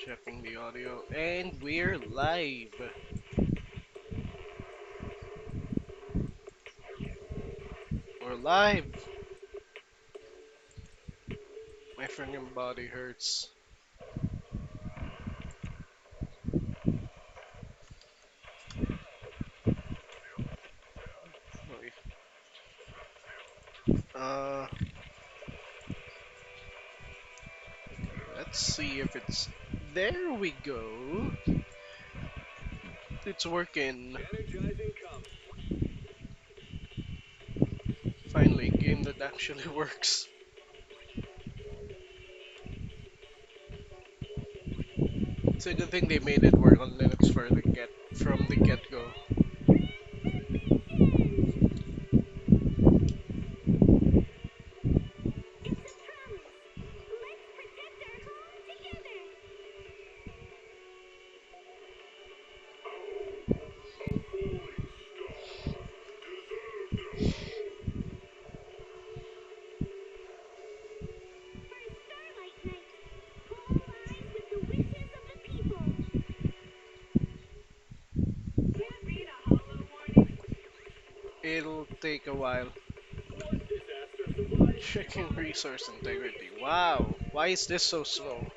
Checking the audio, and we're live. We're live. My freaking body hurts. Okay. Uh, let's see if it's. There we go. It's working. Finally, a game that actually works. It's a good thing they made it work on Linux from the get go. It'll take a while. Checking resource integrity. Wow, why is this so slow?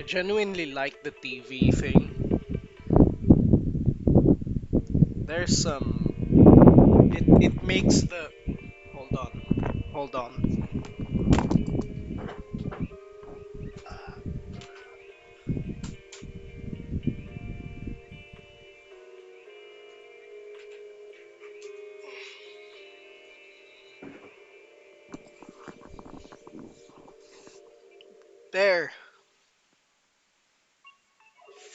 genuinely like the TV thing. There's some. It makes the. Hold on. Hold on. There.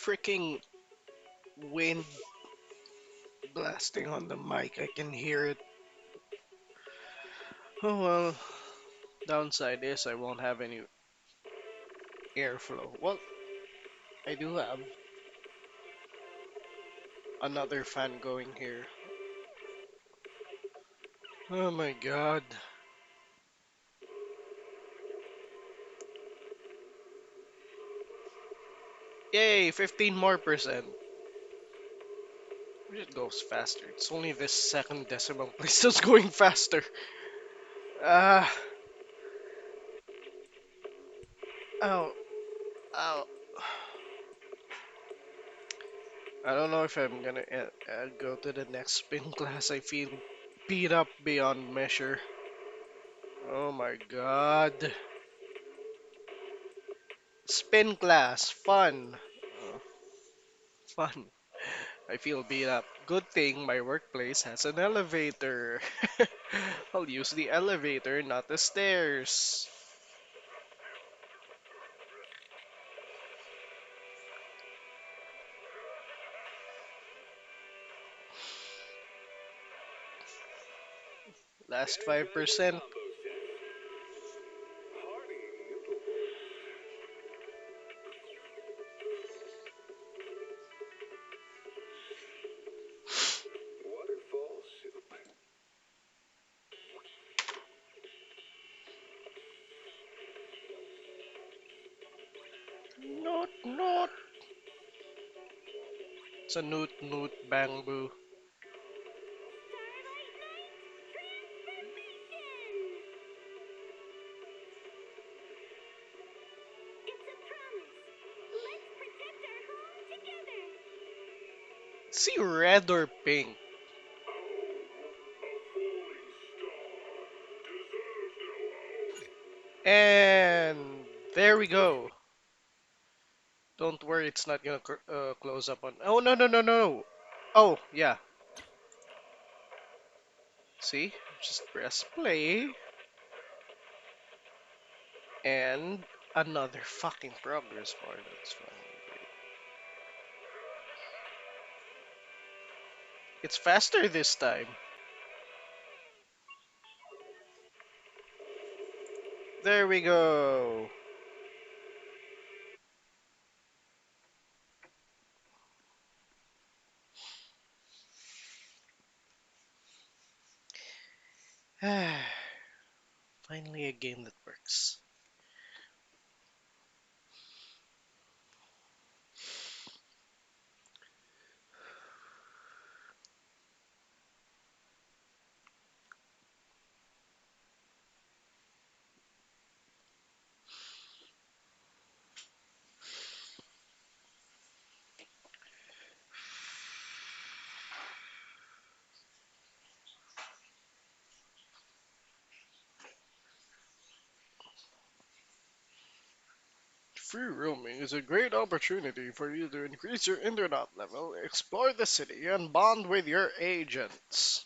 Freaking wind blasting on the mic. I can hear it. Oh well. Downside is I won't have any airflow. Well, I do have another fan going here. Oh my god. Yay, 15 more percent. It goes faster. It's only this second decimal place that's going faster. Ah, ow, ow. I don't know if I'm gonna go to the next spin class. I feel beat up beyond measure. Oh my god. Spin class, fun. Fun. I feel beat up. Good thing my workplace has an elevator. I'll use the elevator, not the stairs. Last 5%. Not, not. It's a noot noot bamboo. See red or pink. And there we go. Don't worry, it's not gonna close up on. Oh no no no no. Oh yeah. See, just press play and another fucking progress bar. That's fine. It's faster this time. There we go. Finally, a game that works. Free roaming is a great opportunity for you to increase your internet level, explore the city, and bond with your agents.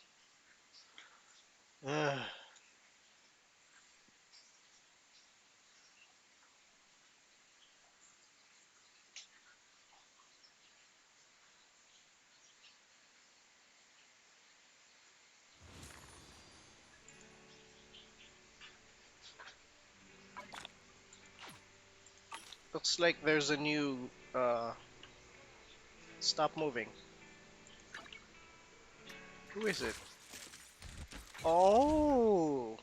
Looks like there's a new stop moving. Who is it? Oh,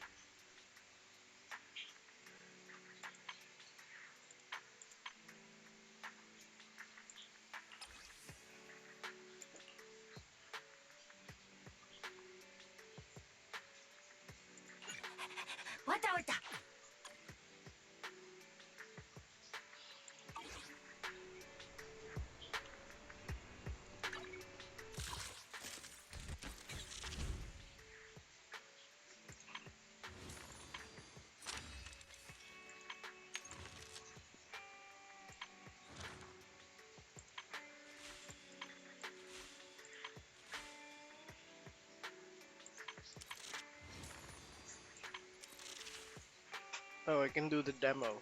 Oh, I can do the demo.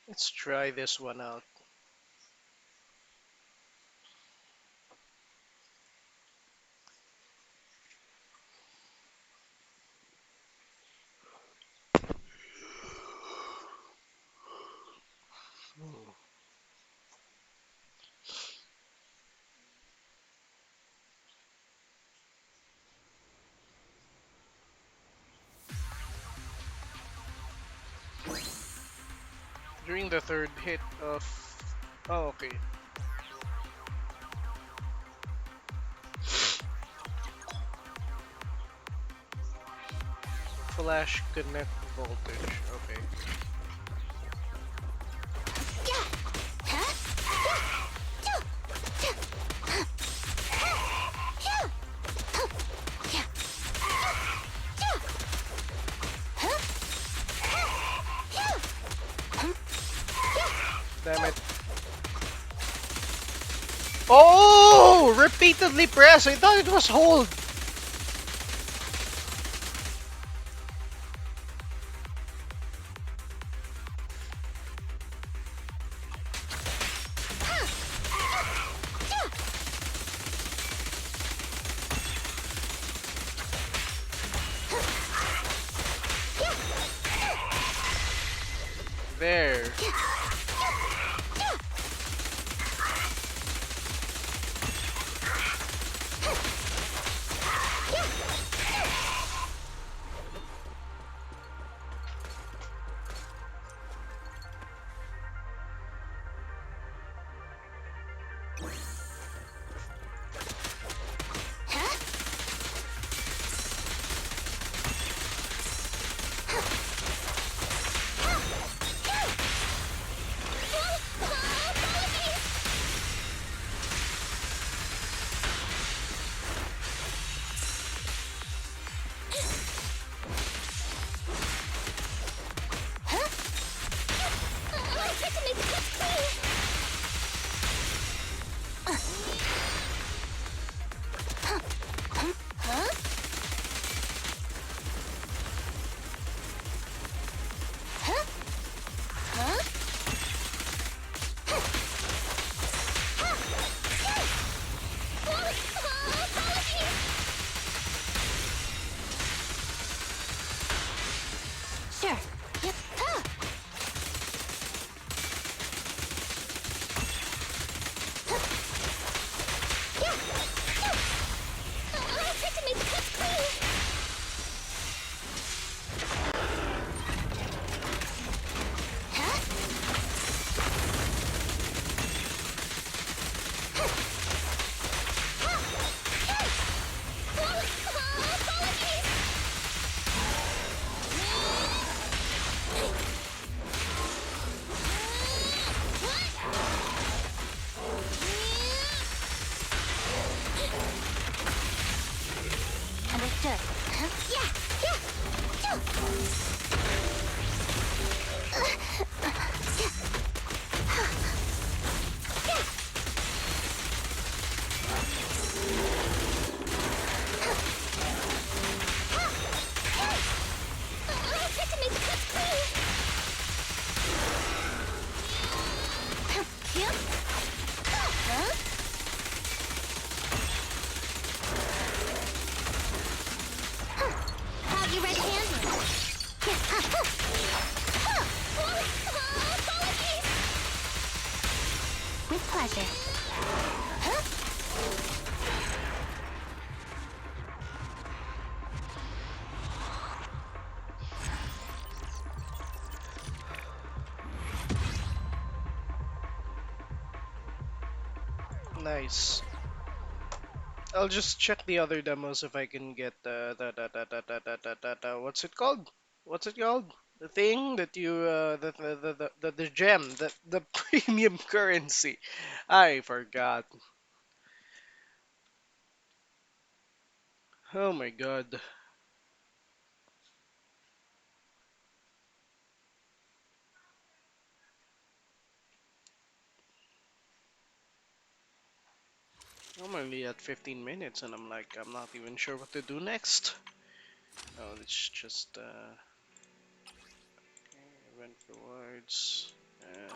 Let's try this one out. During the third hit of... Oh, okay. Flash connect voltage. Okay. Damn it. Oh! Repeatedly press! I thought it was hold! There. Sure. Yep. I tried to make the cuts clean. Understood. Yeah. I tried to make the cuts clean. Yep. Have you read hand? With pleasure. Nice. I'll just check the other demos if I can get what's it called? What's it called? The thing that you the gem, the premium currency. I forgot. Oh my god. I'm only at 15 minutes and I'm not even sure what to do next. Oh, it's just event provides. Uh.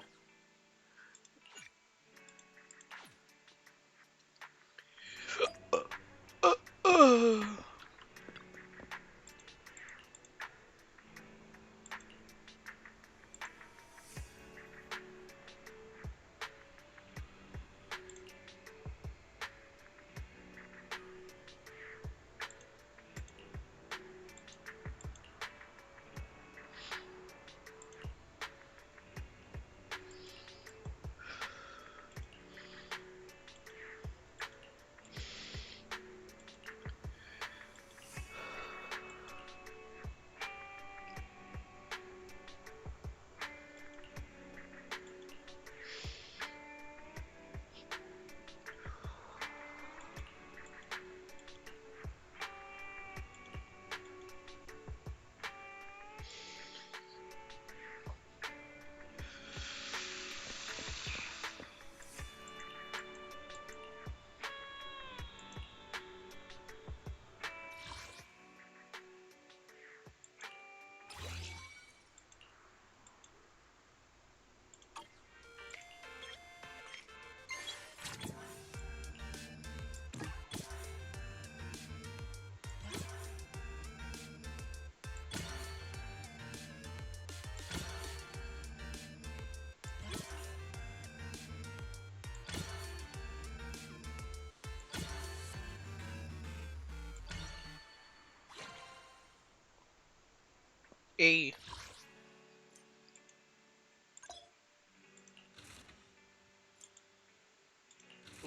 A.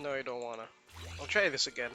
No, I don't wanna. I'll try this again.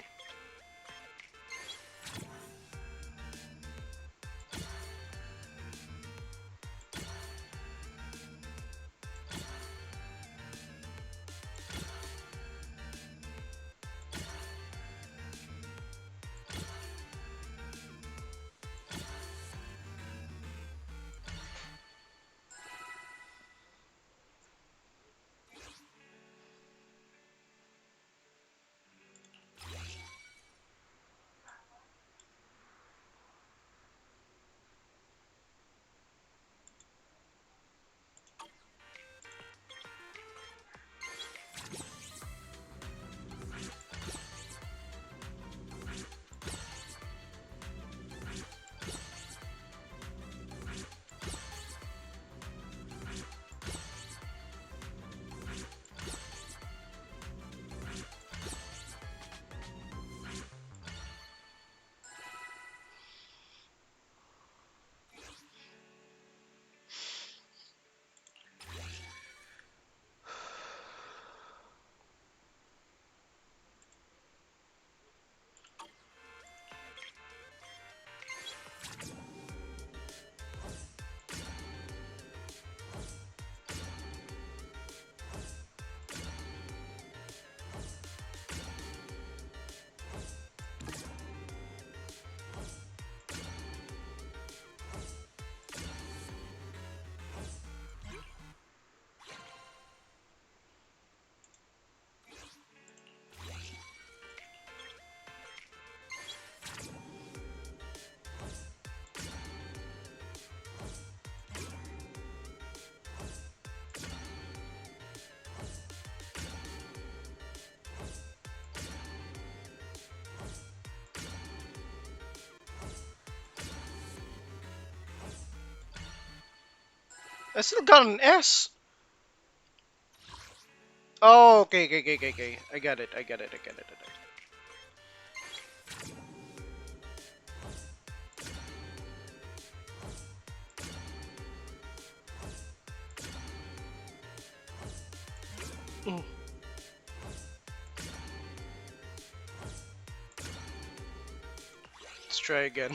I still got an S. Oh, okay, okay, okay, okay, okay. I got it. I got it. I got it. I got it. Mm, let's try again.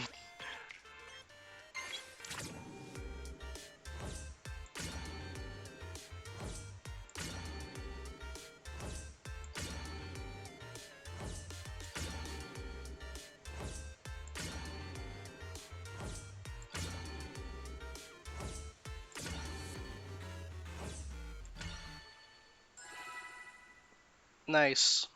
Nice.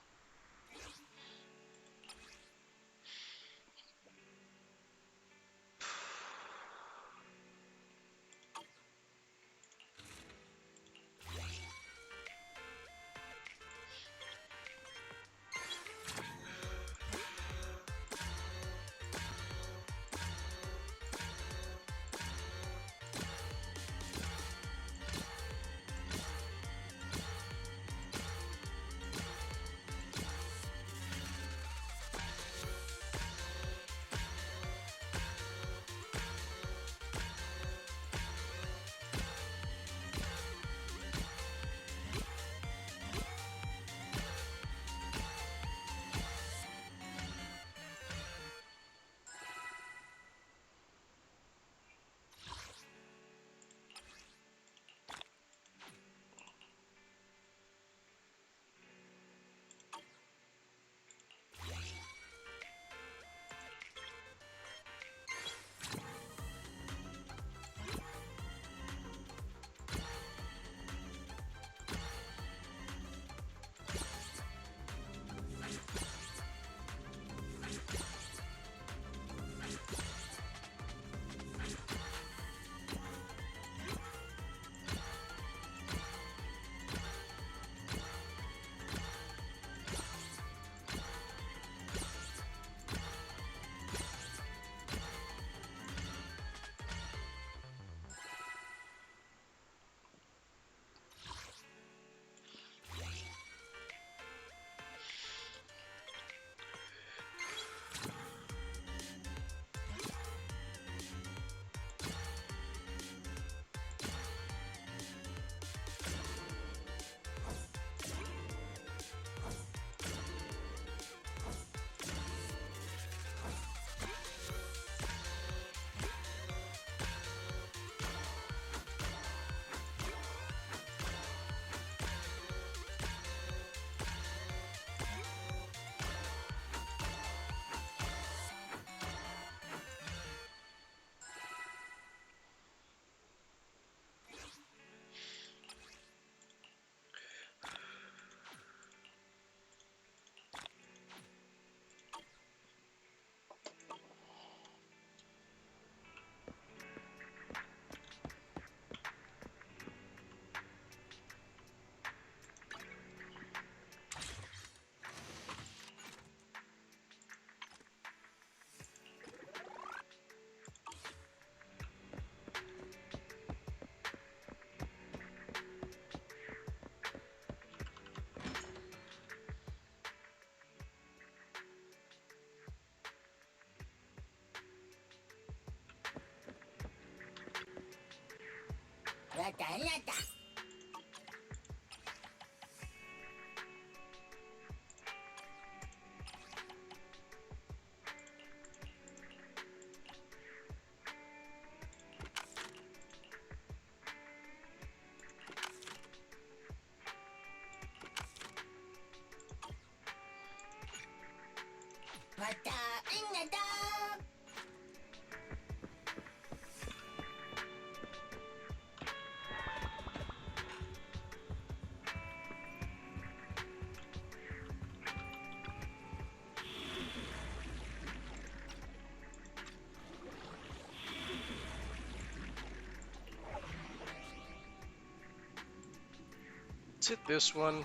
Let's hit this one.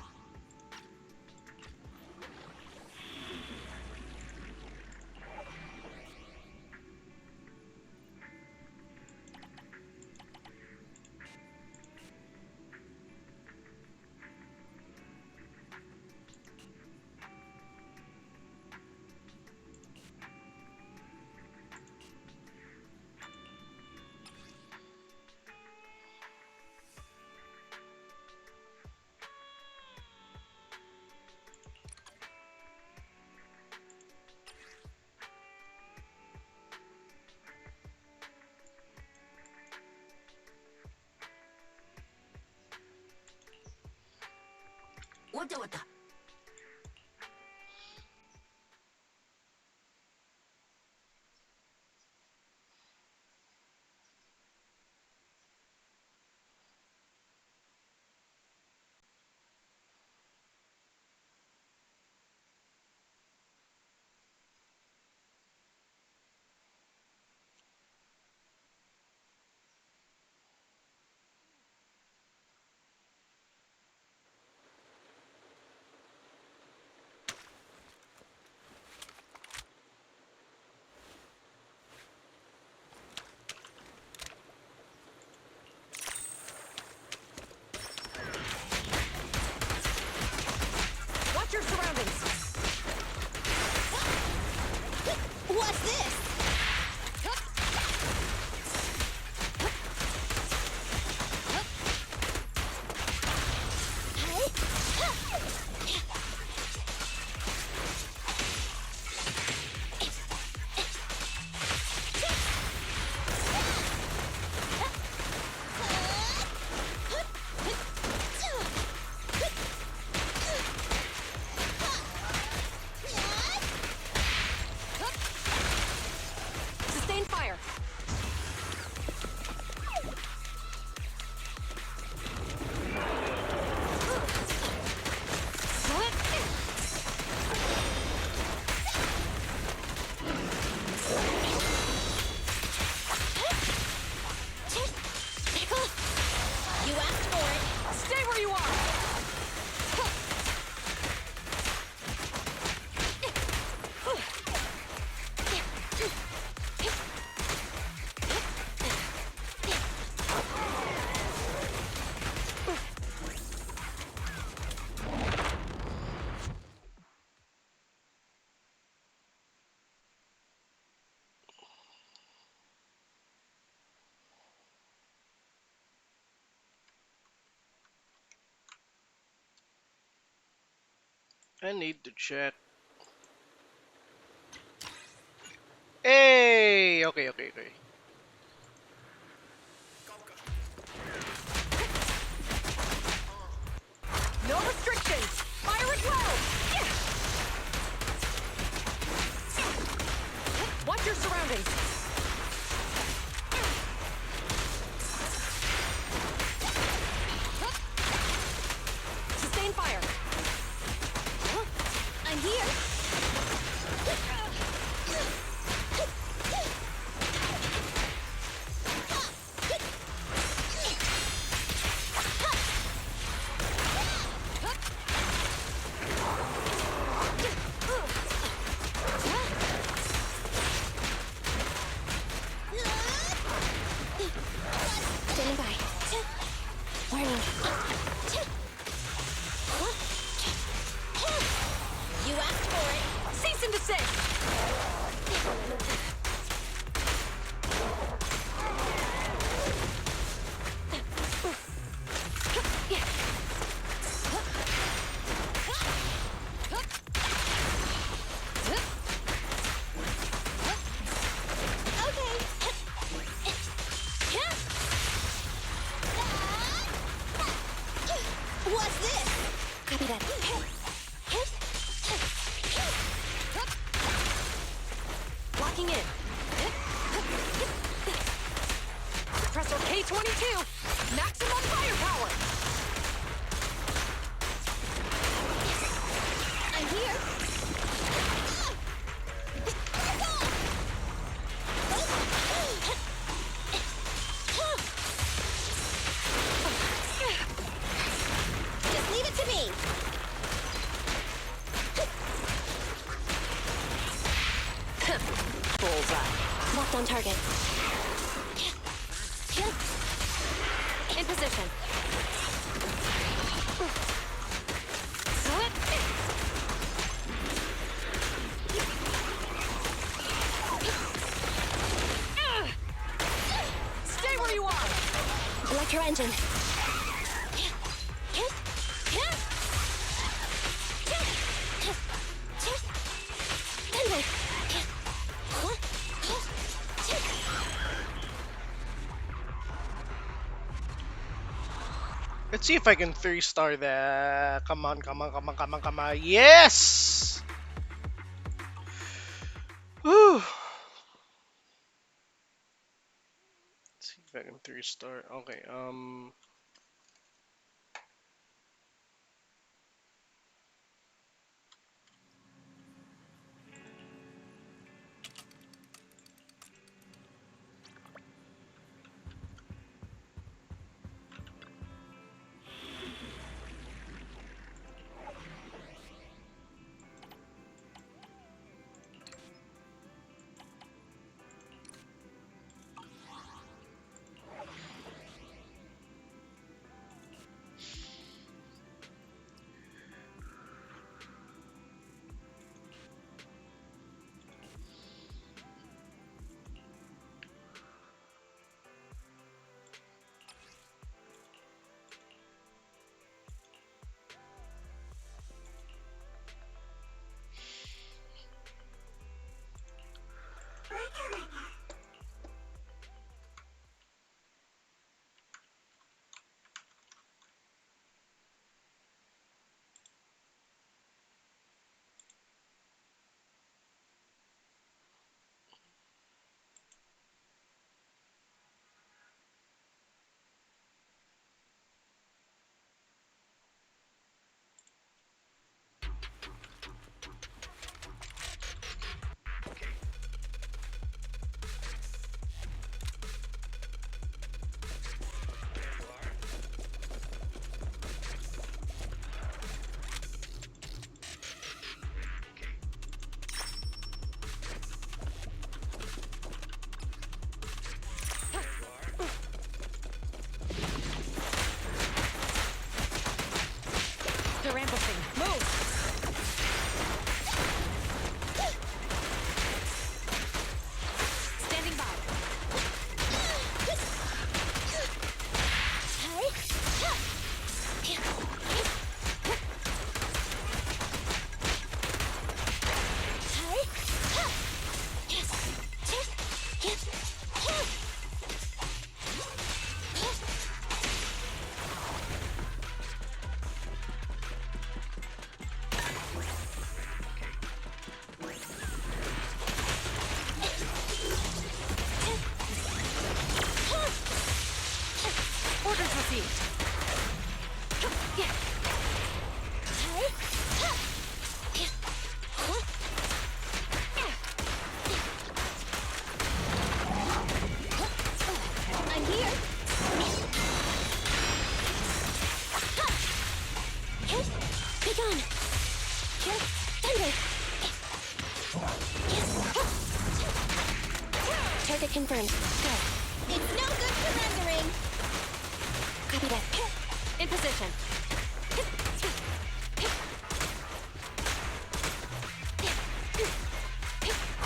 Watch your surroundings. What's this? Sustain fire. You asked for it. Stay where you are. I need to chat. Hey! Okay, okay, okay. No restrictions. Fire at will. Watch your surroundings. Sustain fire. I'm here. Standing by. Warning. You asked for it. Cease and desist. Bullseye. Locked on target. In position. Stay where you are. Electro engine. Let's see if I can 3-star that. Come on, come on, come on, come on, come on. Yes! Whew. Let's see if I can 3-star. Okay, They're ambushing. Move. Standing by. Orders received. I'm here. Be gone. Thunder. Target confirmed. Go. It's no good surrendering. Copy that. In position.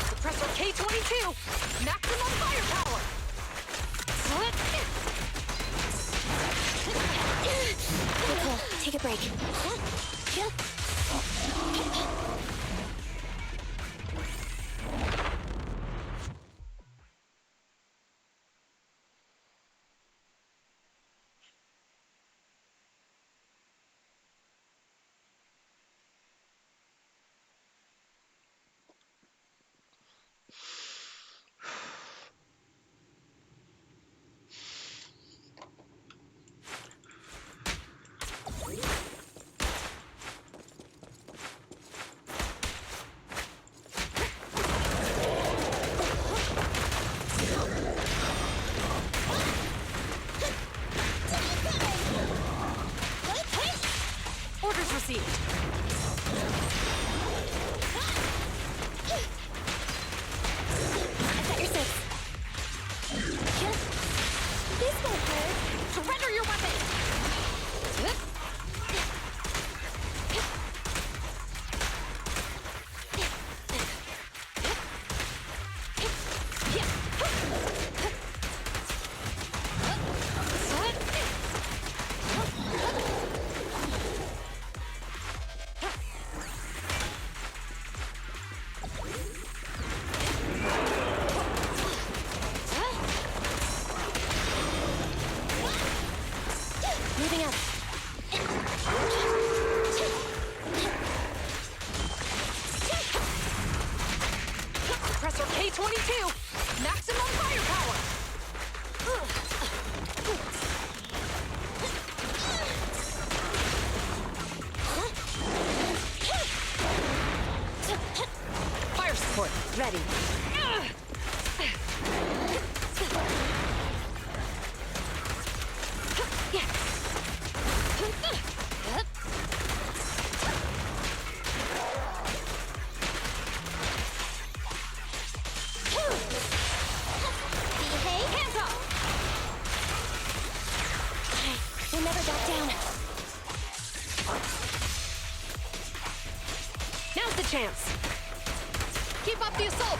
Suppressor K-22. Maximum firepower. Nicole, take a break. K22! Maximum firepower! Fire support, ready. Behave. Hands up! We never back down. Now's the chance. Keep up the assault!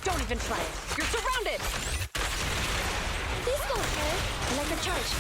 Don't even try it. You're surrounded! Please go, sir. Electric charge.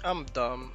I'm dumb.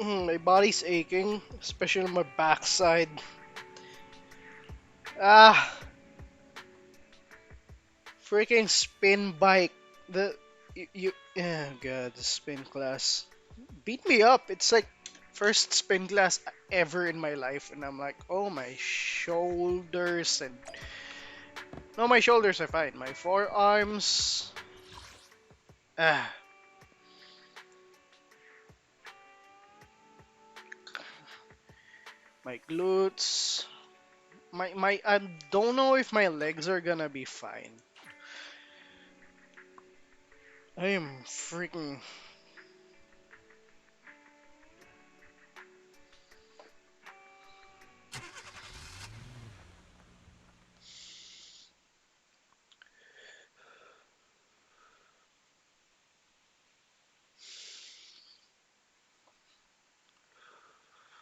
My body's aching, especially on my backside. Ah, freaking spin bike. The oh god, the spin class beat me up. It's like first spin class ever in my life, and I'm like, oh my shoulders and no, my shoulders are fine. My forearms, ah, my glutes, my I don't know if my legs are gonna be fine. I am freaking.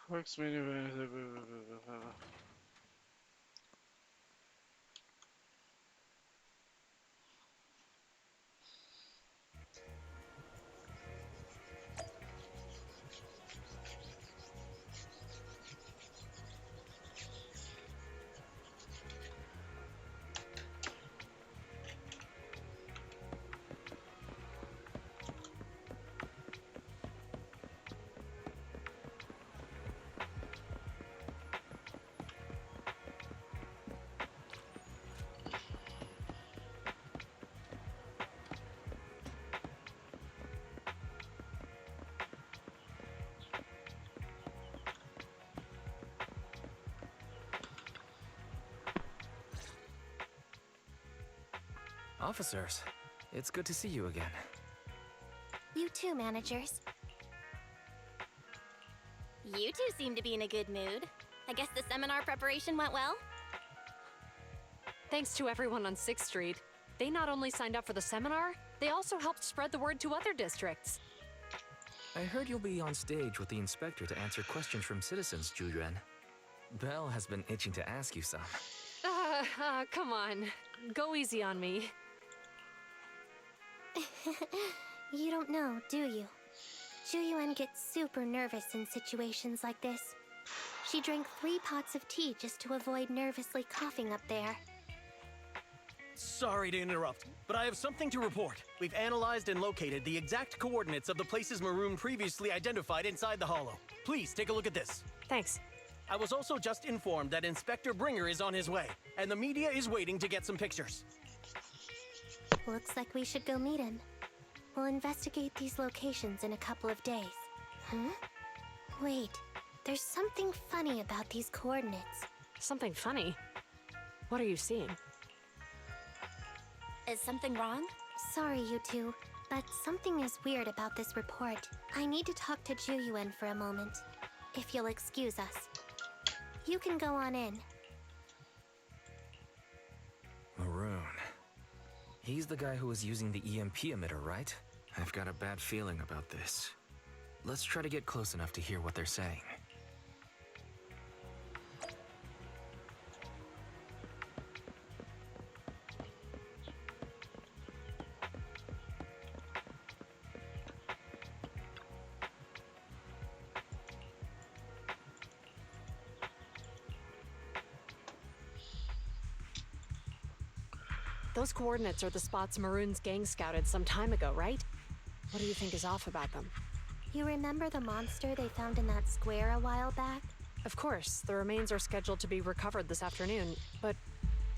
Works Officers, it's good to see you again. You too, managers. You two seem to be in a good mood. I guess the seminar preparation went well? Thanks to everyone on 6th Street. They not only signed up for the seminar, they also helped spread the word to other districts. I heard you'll be on stage with the inspector to answer questions from citizens, Jujuan. Belle has been itching to ask you some. Come on. Go easy on me. You don't know, do you? Juyuan gets super nervous in situations like this. She drank 3 pots of tea just to avoid nervously coughing up there. Sorry to interrupt, but I have something to report. We've analyzed and located the exact coordinates of the places Maroon previously identified inside the hollow. Please take a look at this. Thanks. I was also just informed that Inspector Bringer is on his way, and the media is waiting to get some pictures. Looks like we should go meet him. We'll investigate these locations in a couple of days. Huh? Wait, there's something funny about these coordinates. Something funny? What are you seeing? Is something wrong? Sorry, you two, but something is weird about this report. I need to talk to Juyuan for a moment, if you'll excuse us. You can go on in. Maroon. He's the guy who was using the EMP emitter, right? I've got a bad feeling about this. Let's try to get close enough to hear what they're saying. Those coordinates are the spots Maroon's gang scouted some time ago, right? What do you think is off about them? You remember the monster they found in that square a while back? Of course, the remains are scheduled to be recovered this afternoon, but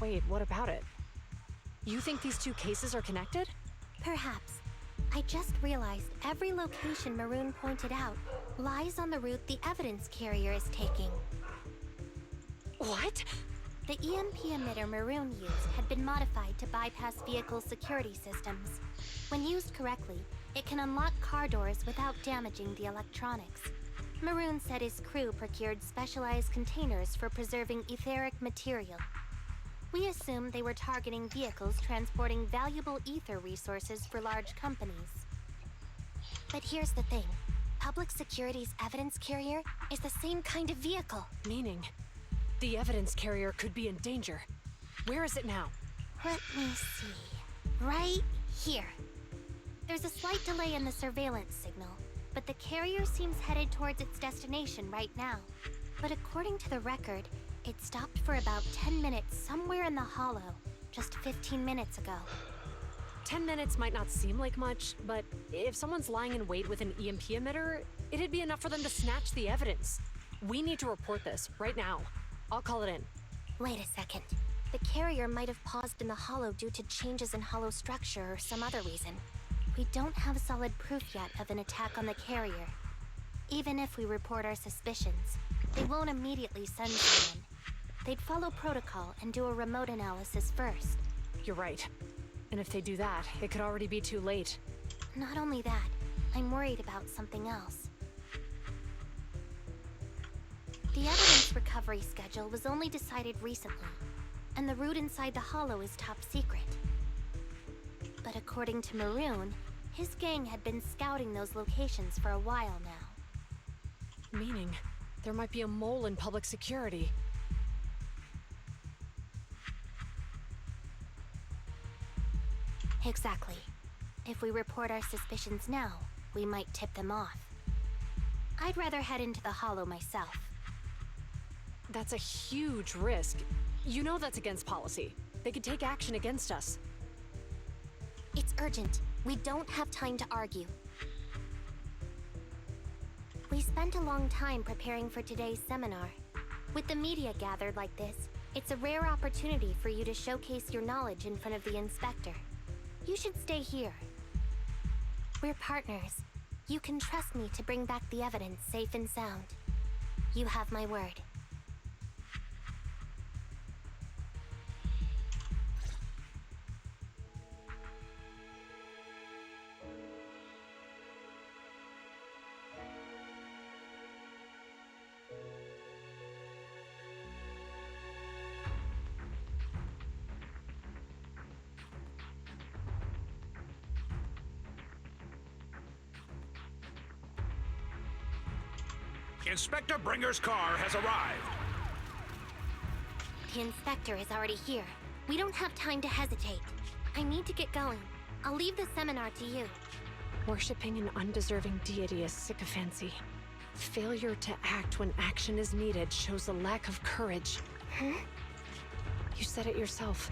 wait, what about it? You think these two cases are connected? Perhaps. I just realized every location Maroon pointed out lies on the route the evidence carrier is taking. What? The EMP emitter Maroon used had been modified to bypass vehicle security systems. When used correctly, it can unlock car doors without damaging the electronics. Maroon said his crew procured specialized containers for preserving etheric material. We assumed they were targeting vehicles transporting valuable ether resources for large companies. But here's the thing. Public Security's evidence carrier is the same kind of vehicle. Meaning, the evidence carrier could be in danger. Where is it now? Let me see. Right here. There's a slight delay in the surveillance signal, but the carrier seems headed towards its destination right now. But according to the record, it stopped for about 10 minutes somewhere in the hollow, just 15 minutes ago. 10 minutes might not seem like much, but if someone's lying in wait with an EMP emitter, it'd be enough for them to snatch the evidence. We need to report this right now. I'll call it in. Wait a second. The carrier might have paused in the hollow due to changes in hollow structure or some other reason. We don't have solid proof yet of an attack on the carrier. Even if we report our suspicions, they won't immediately send someone. They'd follow protocol and do a remote analysis first. You're right. And if they do that, it could already be too late. Not only that, I'm worried about something else. The evidence recovery schedule was only decided recently, and the route inside the hollow is top secret. But according to Maroon, his gang had been scouting those locations for a while now. Meaning, there might be a mole in public security. Exactly. If we report our suspicions now, we might tip them off. I'd rather head into the hollow myself. That's a huge risk. You know that's against policy. They could take action against us. It's urgent. We don't have time to argue. We spent a long time preparing for today's seminar. With the media gathered like this, it's a rare opportunity for you to showcase your knowledge in front of the inspector. You should stay here. We're partners. You can trust me to bring back the evidence safe and sound. You have my word. Inspector Bringer's car has arrived. The inspector is already here. We don't have time to hesitate. I need to get going. I'll leave the seminar to you. Worshipping an undeserving deity is sycophancy. Failure to act when action is needed shows a lack of courage. Huh? You said it yourself.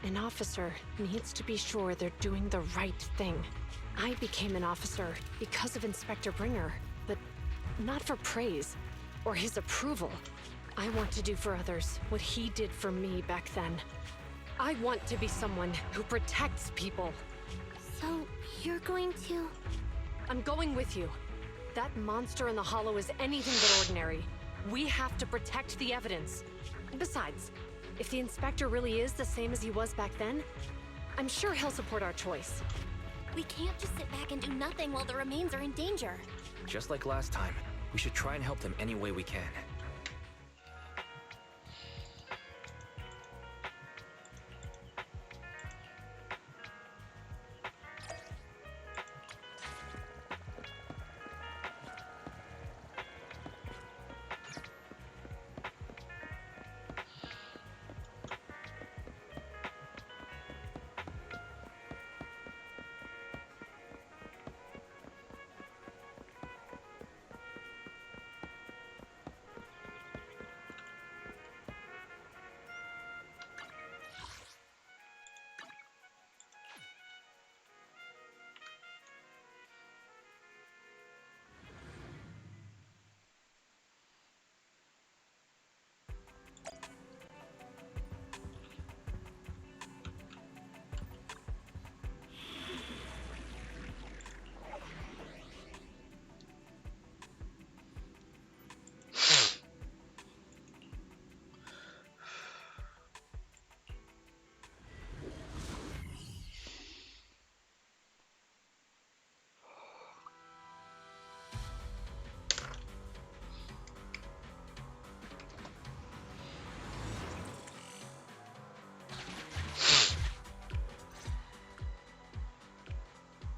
An officer needs to be sure they're doing the right thing. I became an officer because of Inspector Bringer, but not for praise or his approval. I want to do for others what he did for me back then. I want to be someone who protects people. So, you're going to... I'm going with you. That monster in the hollow is anything but ordinary. We have to protect the evidence. Besides, if the inspector really is the same as he was back then, I'm sure he'll support our choice. We can't just sit back and do nothing while the remains are in danger. Just like last time, we should try and help them any way we can.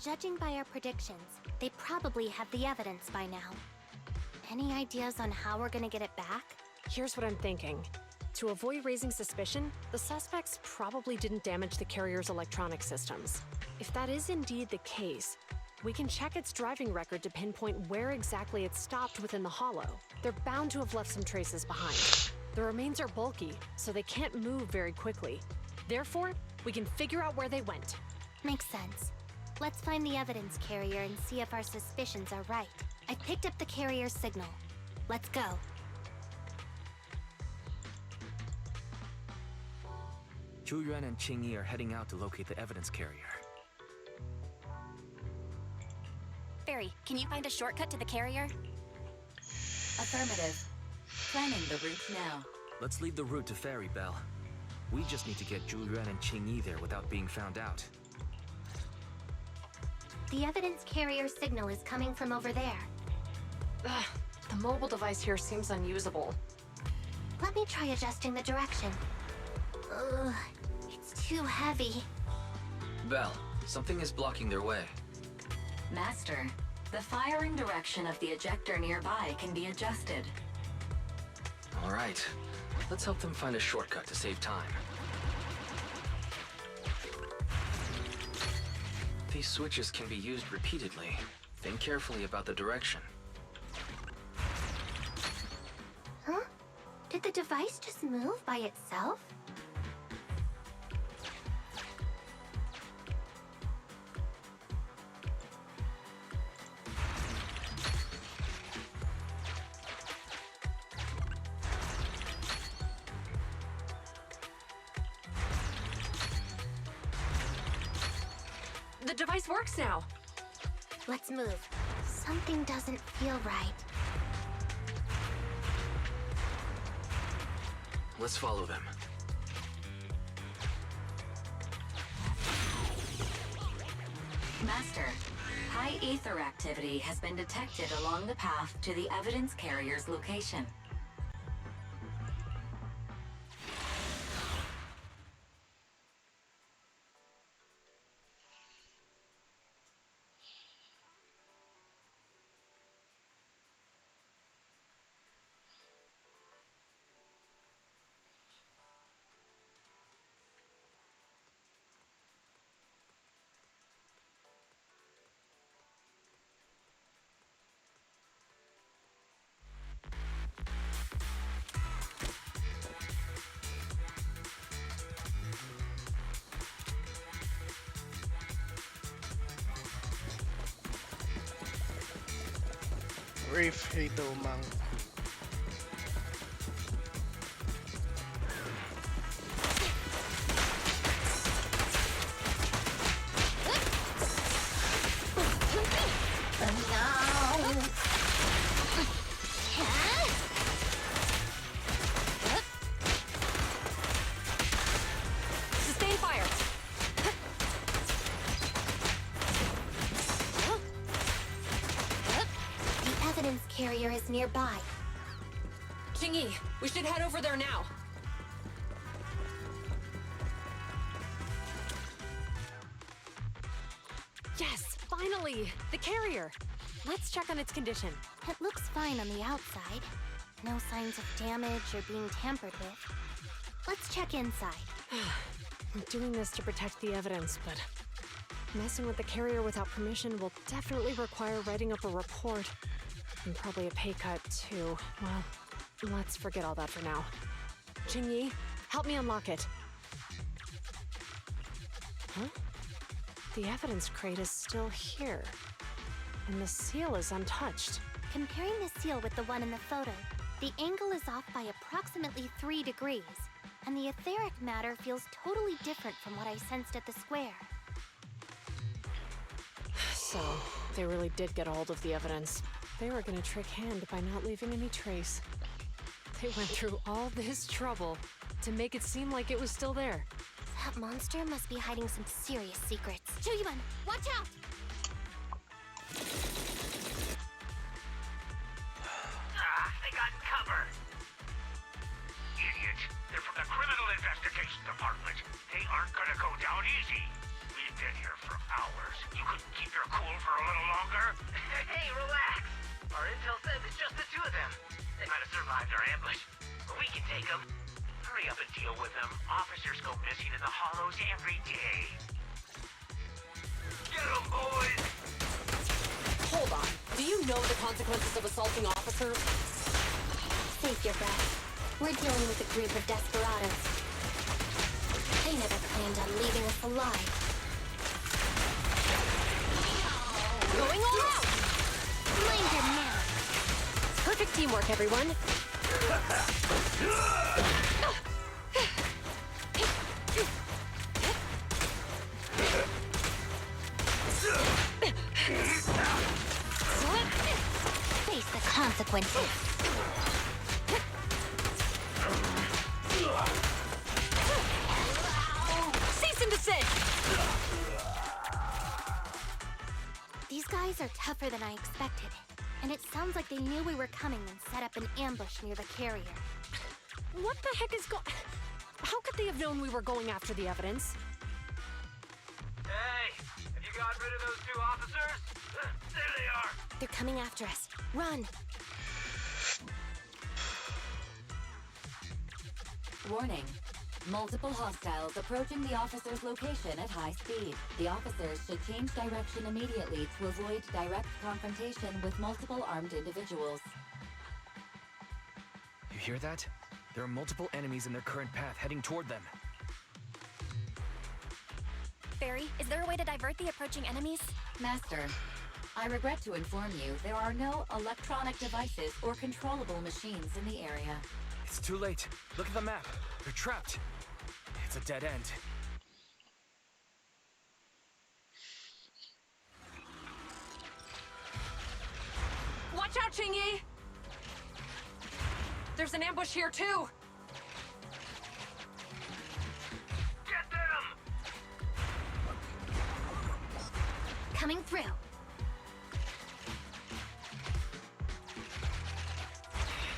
Judging by our predictions, they probably have the evidence by now. Any ideas on how we're gonna get it back? Here's what I'm thinking. To avoid raising suspicion, the suspects probably didn't damage the carrier's electronic systems. If that is indeed the case, We can check its driving record to pinpoint where exactly it stopped within the hollow. They're bound to have left some traces behind. The remains are bulky, so they can't move very quickly. Therefore, we can figure out where they went. Makes sense. Let's find the evidence carrier and see if our suspicions are right. I picked up the carrier's signal. Let's go. Zhu Yuan and Qing Yi are heading out to locate the evidence carrier. Barry, can you find a shortcut to the carrier? Affirmative. Planning the route now. Let's leave the route to Fairy Bell. We just need to get Zhu Yuan and Qing Yi there without being found out. The evidence carrier signal is coming from over there. Ugh, the mobile device here seems unusable. Let me try adjusting the direction. Ugh, it's too heavy. Bell, something is blocking their way. Master, the firing direction of the ejector nearby can be adjusted. All right, let's help them find a shortcut to save time. These switches can be used repeatedly. Think carefully about the direction. Huh? Did the device just move by itself? The device works now. Let's move. Something doesn't feel right. Let's follow them. Master, high ether activity has been detected along the path to the evidence carrier's location. Reef ito mang. Sustain fire. The evidence carrier is nearby. Qing Yi, we should head over there now. Yes, finally! The carrier! Let's check on its condition. It looks fine on the outside. No signs of damage or being tampered with. Let's check inside. I'm doing this to protect the evidence, but messing with the carrier without permission will definitely require writing up a report. And probably a pay cut, too. Well, let's forget all that for now. Qing Yi, help me unlock it. Huh? The evidence crate is still here. And the seal is untouched. Comparing the seal with the one in the photo, the angle is off by approximately 3 degrees, and the etheric matter feels totally different from what I sensed at the square. So, they really did get a hold of the evidence. They were gonna trick Hand by not leaving any trace. They went through all this trouble to make it seem like it was still there. That monster must be hiding some serious secrets. Chuyuan, watch out! They got cover. Idiots. They're from the Criminal Investigation Department. They aren't gonna go down easy. We've been here for hours. You couldn't keep your cool for a little longer? Hey, relax. Our intel says it's just the two of them. They might have survived our ambush, but we can take them. Hurry up and deal with them. Officers go missing in the hollows every day. Get them, boys! Hold on. Do you know the consequences of assaulting officers? Save your breath. We're dealing with a group of desperados. They never planned on leaving us alive. Going all out! Mind your man. Perfect teamwork, everyone. Face the consequences. Cease and desist! These guys are tougher than I expected. And it sounds like they knew we were coming and set up an ambush near the carrier. What the heck is How could they have known we were going after the evidence? Hey, have you gotten rid of those two officers? There they are. They're coming after us. Run! Warning. Multiple hostiles approaching the officer's location at high speed. The officers should change direction immediately to avoid direct confrontation with multiple armed individuals. You hear that? There are multiple enemies in their current path heading toward them. Barry, is there a way to divert the approaching enemies? Master, I regret to inform you there are no electronic devices or controllable machines in the area. It's too late. Look at the map. They're trapped. It's a dead end. Watch out, Qingyi! There's an ambush here, too! Get them! Coming through.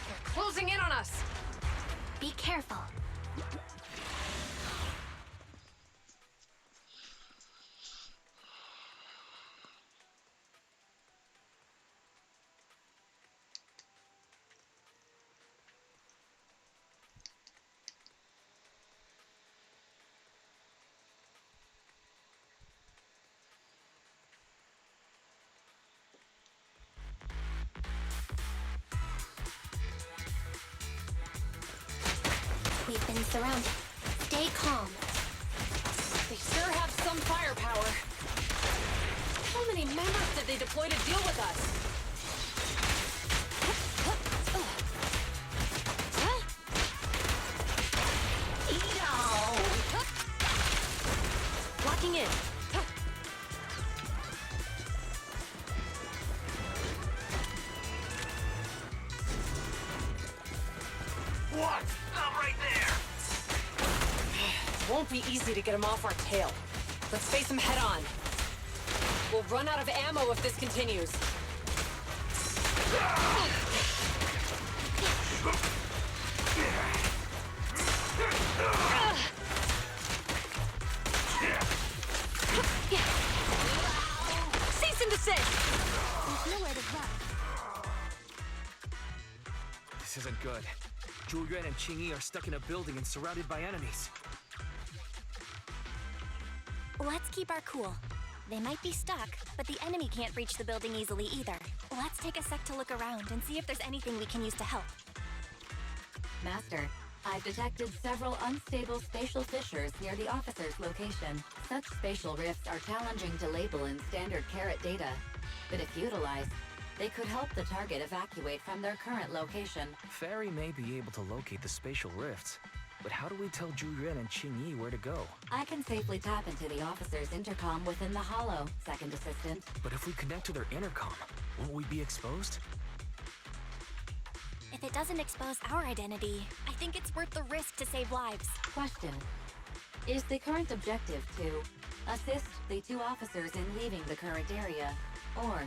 They're closing in on us! Be careful. We've been surrounded. Stay calm. They sure have some firepower. How many members did they deploy to deal with us? Locking in. What? Stop right there! Won't be easy to get them off our tail. Let's face them head on. We'll run out of ammo if this continues. Cease and desist! There's nowhere to run. This isn't good. Zhu Yuan and Qingyi are stuck in a building and surrounded by enemies. Let's keep our cool. They might be stuck, but the enemy can't reach the building easily either. Let's take a sec to look around and see if there's anything we can use to help. Master, I've detected several unstable spatial fissures near the officer's location. Such spatial rifts are challenging to label in standard carat data, but if utilized, they could help the target evacuate from their current location. Fairy may be able to locate the spatial rifts, but how do we tell Zhu Yuan and Qingyi where to go? I can safely tap into the officer's intercom within the hollow, Second Assistant. But if we connect to their intercom, won't we be exposed? If it doesn't expose our identity, I think it's worth the risk to save lives. Question. Is the current objective to assist the two officers in leaving the current area, or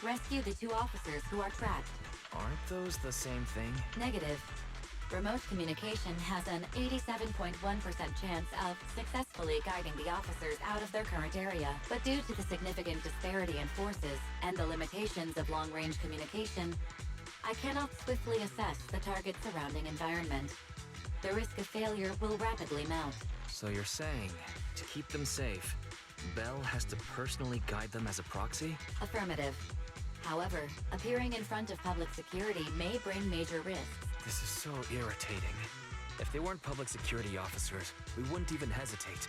rescue the two officers who are trapped? Aren't those the same thing? Negative. Remote communication has an 87.1% chance of successfully guiding the officers out of their current area. But due to the significant disparity in forces and the limitations of long-range communication, I cannot swiftly assess the target's surrounding environment. The risk of failure will rapidly mount. So you're saying, to keep them safe, Bell has to personally guide them as a proxy? Affirmative. However, appearing in front of public security may bring major risks. This is so irritating. If they weren't public security officers, we wouldn't even hesitate.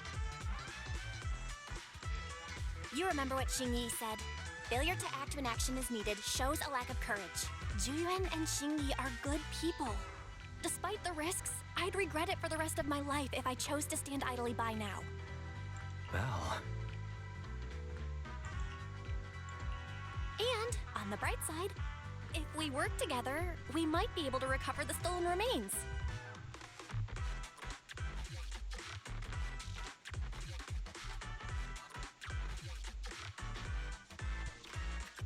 You remember what Xingyi said? Failure to act when action is needed shows a lack of courage. Juyuan and Xingyi are good people. Despite the risks, I'd regret it for the rest of my life if I chose to stand idly by now. Well... And, on the bright side, if we work together, we might be able to recover the stolen remains.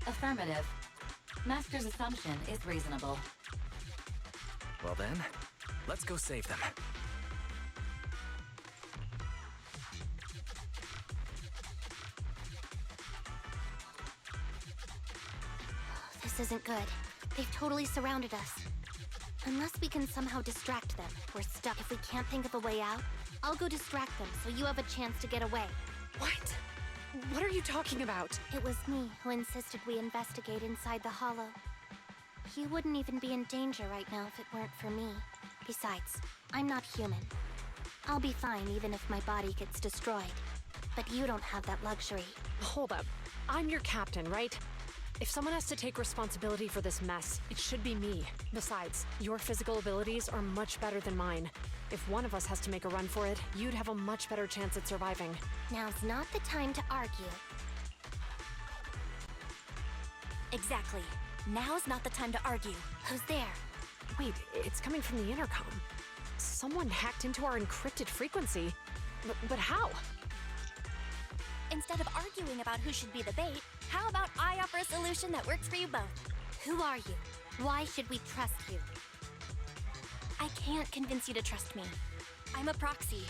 Affirmative. Master's assumption is reasonable. Well then, let's go save them. This isn't good. They've totally surrounded us. Unless we can somehow distract them, we're stuck. If we can't think of a way out, I'll go distract them so you have a chance to get away. What? What are you talking about? It was me who insisted we investigate inside the hollow. You wouldn't even be in danger right now if it weren't for me. Besides, I'm not human. I'll be fine even if my body gets destroyed. But you don't have that luxury. Hold up. I'm your captain, right? If someone has to take responsibility for this mess, it should be me. Besides, your physical abilities are much better than mine. If one of us has to make a run for it, you'd have a much better chance at surviving. Now's not the time to argue. Exactly. Now's not the time to argue. Who's there? Wait, it's coming from the intercom. Someone hacked into our encrypted frequency. But how? Instead of arguing about who should be the bait, how about I offer a solution that works for you both? Who are you? Why should we trust you? I can't convince you to trust me. I'm a proxy.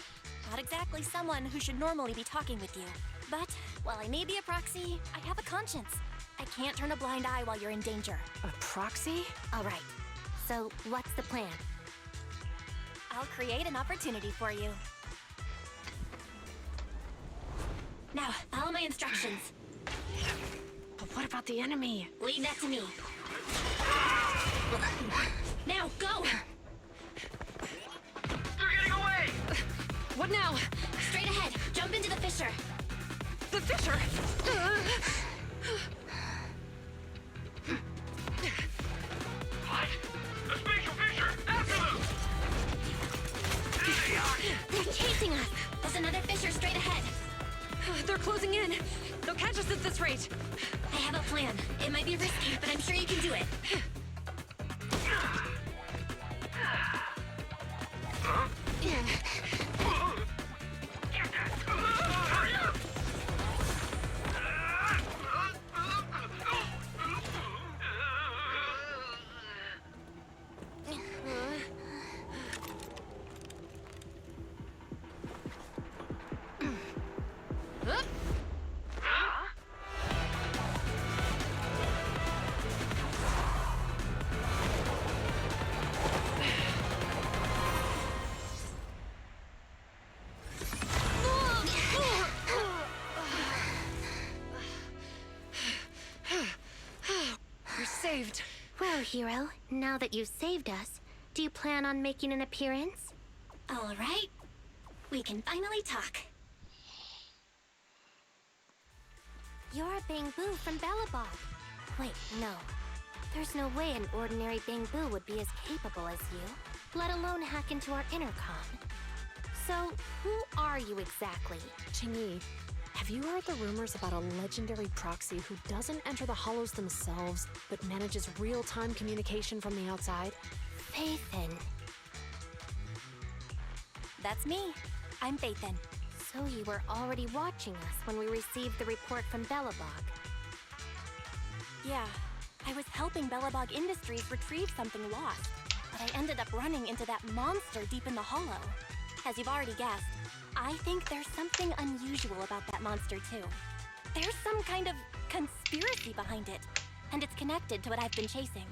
Not exactly someone who should normally be talking with you. But, while I may be a proxy, I have a conscience. I can't turn a blind eye while you're in danger. A proxy? Alright. So, what's the plan? I'll create an opportunity for you. Now, follow my instructions. But what about the enemy? Leave that to me. Now, go! They're getting away! What now? Straight ahead. Jump into the fissure. The fissure! What? A spatial fissure! After them! There they are! They're chasing us. There's another fissure straight ahead. They're closing in. They'll catch us at this rate. I have a plan. It might be risky, but I'm sure you can do it. Hurry up! We're saved. Well, hero, now that you've saved us, do you plan on making an appearance? All right. We can finally talk. You're a Bangbu from Belobog. Wait, no. There's no way an ordinary Bangbu would be as capable as you, let alone hack into our intercom. So, who are you exactly? Qingyi, have you heard the rumors about a legendary proxy who doesn't enter the hollows themselves, but manages real-time communication from the outside? Faithin. That's me. I'm Faithin. So you were already watching us when we received the report from Belobog. Yeah, I was helping Belobog Industries retrieve something lost, but I ended up running into that monster deep in the hollow. As you've already guessed, I think there's something unusual about that monster too. There's some kind of conspiracy behind it, and it's connected to what I've been chasing.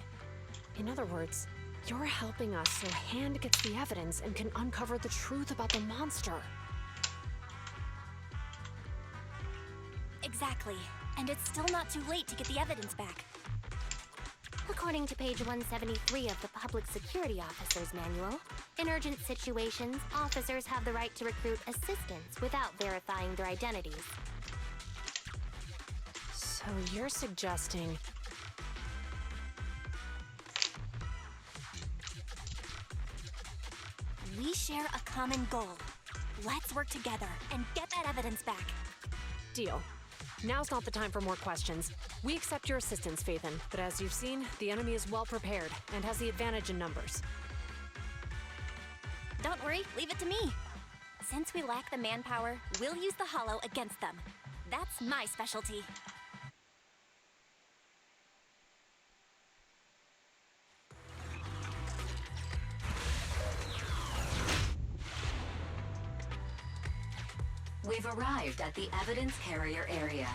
In other words, you're helping us so Hand gets the evidence and can uncover the truth about the monster. Exactly. And it's still not too late to get the evidence back. According to page 173 of the Public Security Officer's Manual, in urgent situations, officers have the right to recruit assistants without verifying their identities. So you're suggesting... We share a common goal. Let's work together and get that evidence back. Deal. Now's not the time for more questions. We accept your assistance, Phaethon, but as you've seen, the enemy is well prepared and has the advantage in numbers. Don't worry, leave it to me. Since we lack the manpower, we'll use the Hollow against them. That's my specialty. We've arrived at the evidence carrier area.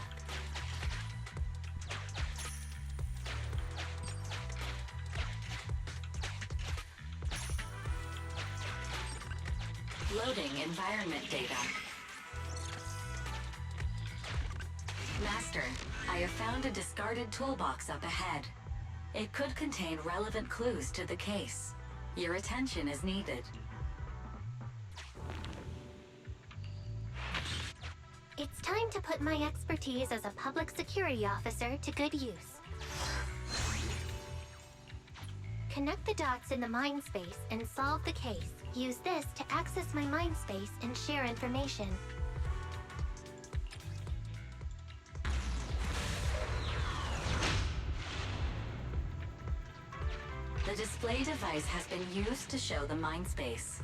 Loading environment data. Master, I have found a discarded toolbox up ahead. It could contain relevant clues to the case. Your attention is needed. It's time to put my expertise as a public security officer to good use. Connect the dots in the mind space and solve the case. Use this to access my mind space and share information. The display device has been used to show the mind space.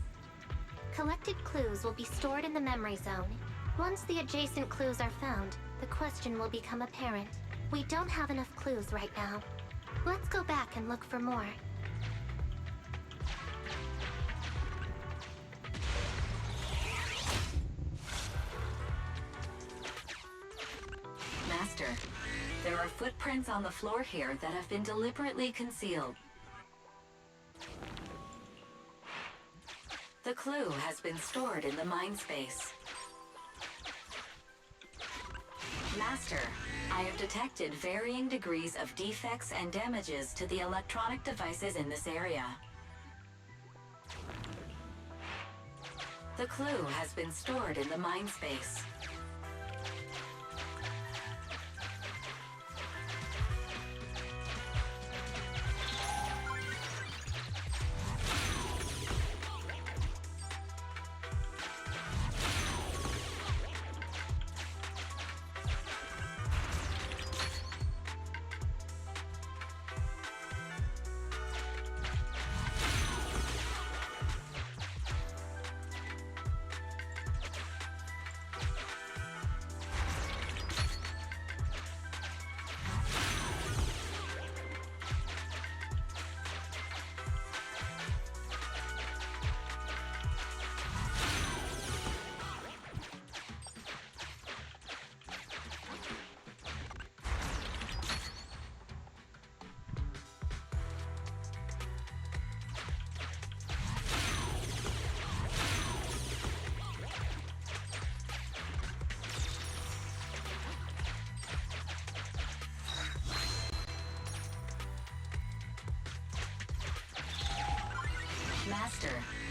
Collected clues will be stored in the memory zone. Once the adjacent clues are found, the question will become apparent. We don't have enough clues right now. Let's go back and look for more. Master, there are footprints on the floor here that have been deliberately concealed. The clue has been stored in the mind space. Master, I have detected varying degrees of defects and damages to the electronic devices in this area. The clue has been stored in the mind space. Master,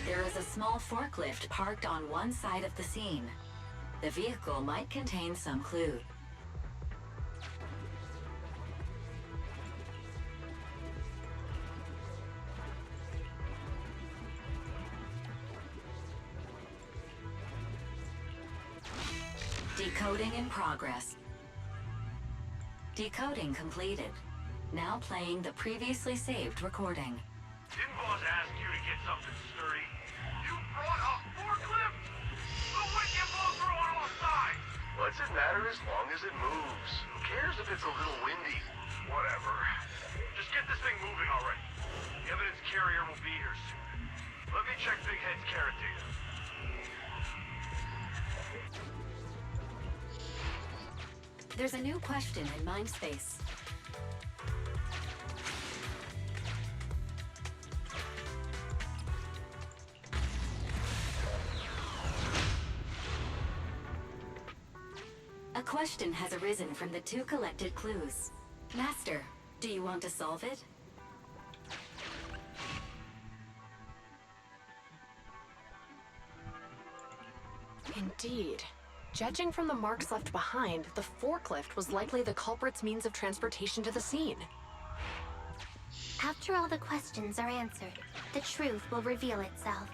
there is a small forklift parked on one side of the scene. The vehicle might contain some clue. Decoding in progress. Decoding completed. Now playing the previously saved recording. Didn't boss ask you to get something sturdy? You brought a forklift? The wind you blow through on all sides! What's it matter as long as it moves? Who cares if it's a little windy? Whatever. Just get this thing moving already. The evidence carrier will be here soon. Let me check Big Head's carrot data. There's a new question in mind space. A question has arisen from the two collected clues. Master, do you want to solve it? Indeed. Judging from the marks left behind, the forklift was likely the culprit's means of transportation to the scene. After all the questions are answered, the truth will reveal itself.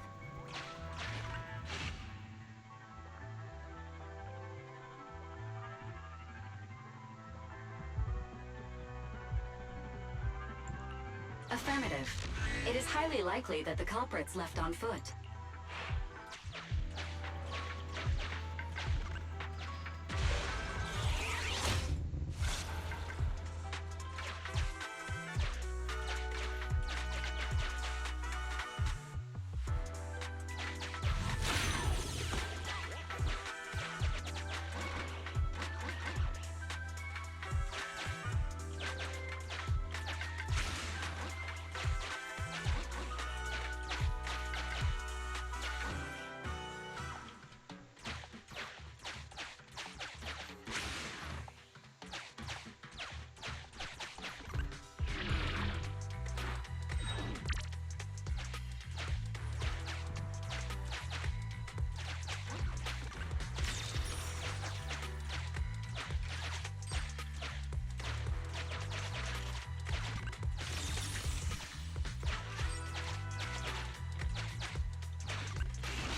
Affirmative. It is highly likely that the culprits left on foot.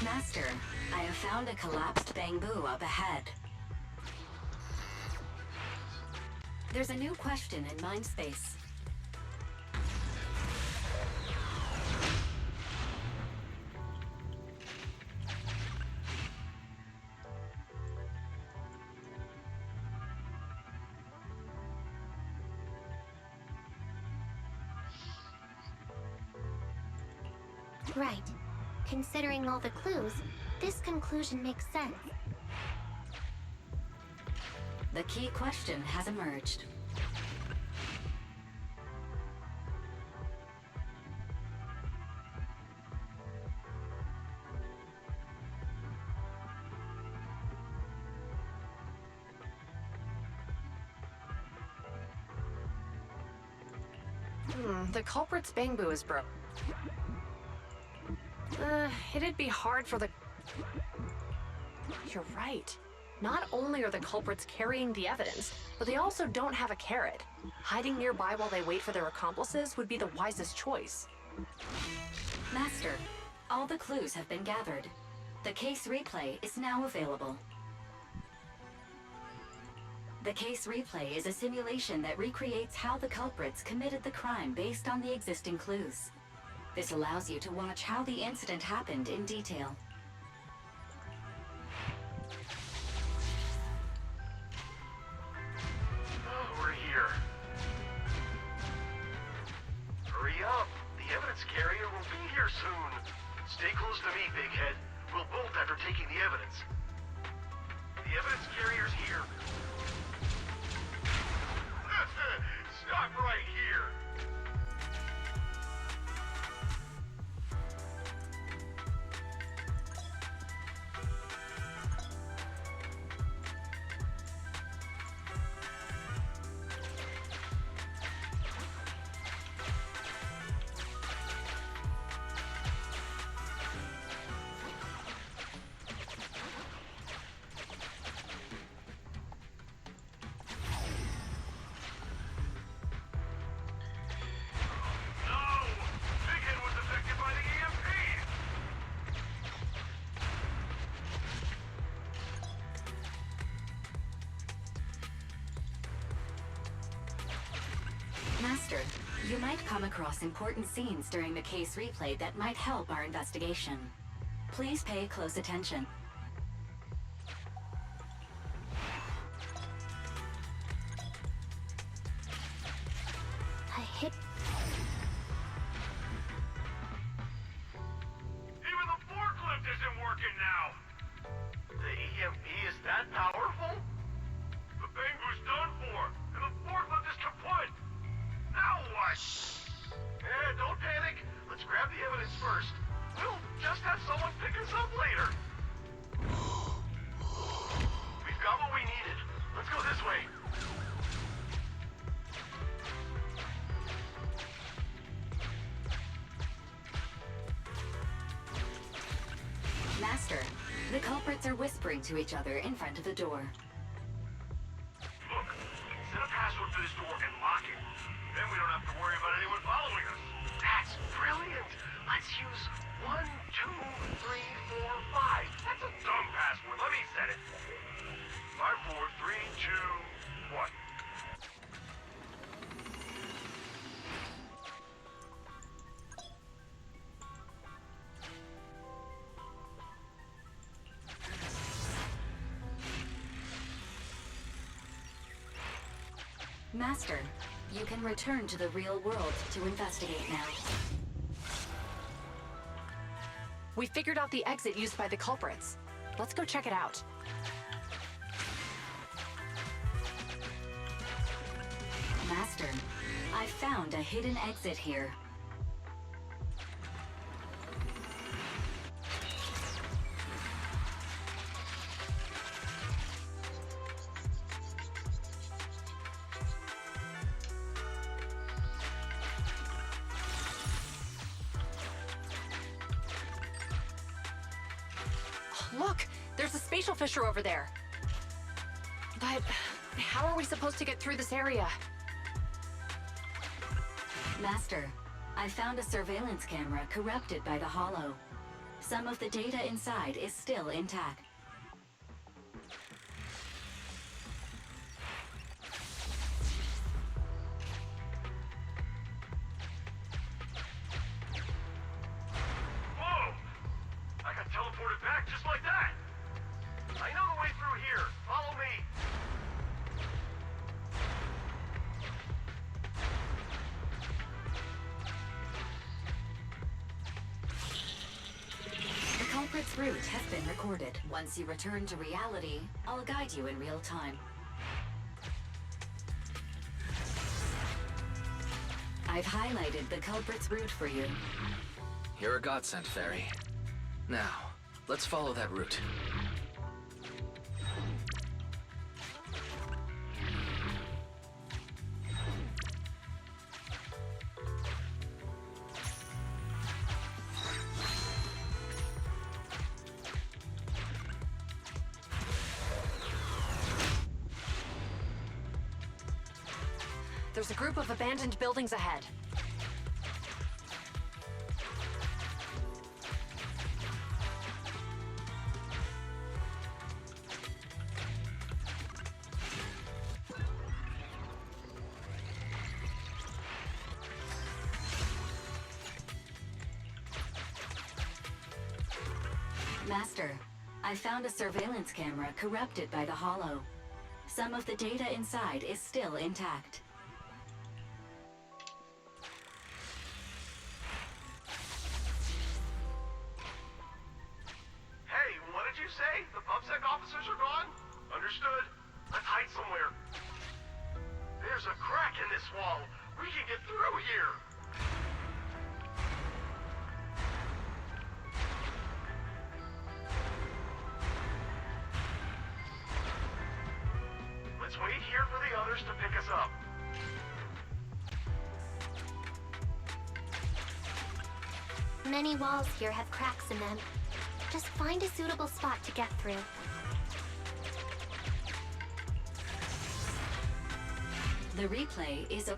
Master, I have found a collapsed bamboo up ahead. There's a new question in mind space. Right. Considering all the clues, this conclusion makes sense. The key question has emerged. The culprit's bamboo is broke. It'd be hard for the... You're right. Not only are the culprits carrying the evidence, but they also don't have a carrot. Hiding nearby while they wait for their accomplices would be the wisest choice. Master, all the clues have been gathered. The case replay is now available. The case replay is a simulation that recreates how the culprits committed the crime based on the existing clues. This allows you to watch how the incident happened in detail. Oh, we're here. Hurry up. The evidence carrier will be here soon. Stay close to me, Big Head. We'll bolt after taking the evidence. The evidence carrier's here. Stop right here. Master, you might come across important scenes during the case replay that might help our investigation. Please pay close attention. I hit... Even the forklift isn't working now. The EMP is that powerful? The bamboo's done for, and the forklift is kaput. Now what? Don't panic. Let's grab the evidence first. We'll just have someone pick us up later. whispering to each other in front of the door. Look, set a password for this door and lock it. Then we don't have to worry about anyone following us. That's brilliant. Let's use 1, 2, 3, 4, 5. That's a dumb password. Let me set it. 5, 4, 3, 2, 1. Master, you can return to the real world to investigate now. We figured out the exit used by the culprits. Let's go check it out. Master, I found a hidden exit here. Look, there's a spatial fissure over there. But how are we supposed to get through this area? Master, I found a surveillance camera corrupted by the Hollow. Some of the data inside is still intact. Whoa! I got teleported back just like that. I know the way through here. Follow me. The culprit's route has been recorded. Once you return to reality, I'll guide you in real time. I've highlighted the culprit's route for you. You're a godsend, Fairy. Now, let's follow that route. There's a group of abandoned buildings ahead. Master, I found a surveillance camera corrupted by the Hollow. Some of the data inside is still intact. Hey, what did you say? The PubSec officers are gone? Understood. Let's hide somewhere. There's a crack in this wall. We can get through here. Let's wait here for the others to pick us up. Many walls here have cracks in them. Just find a suitable spot to get through. The replay is a...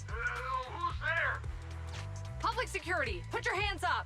Who's there? Public security, put your hands up!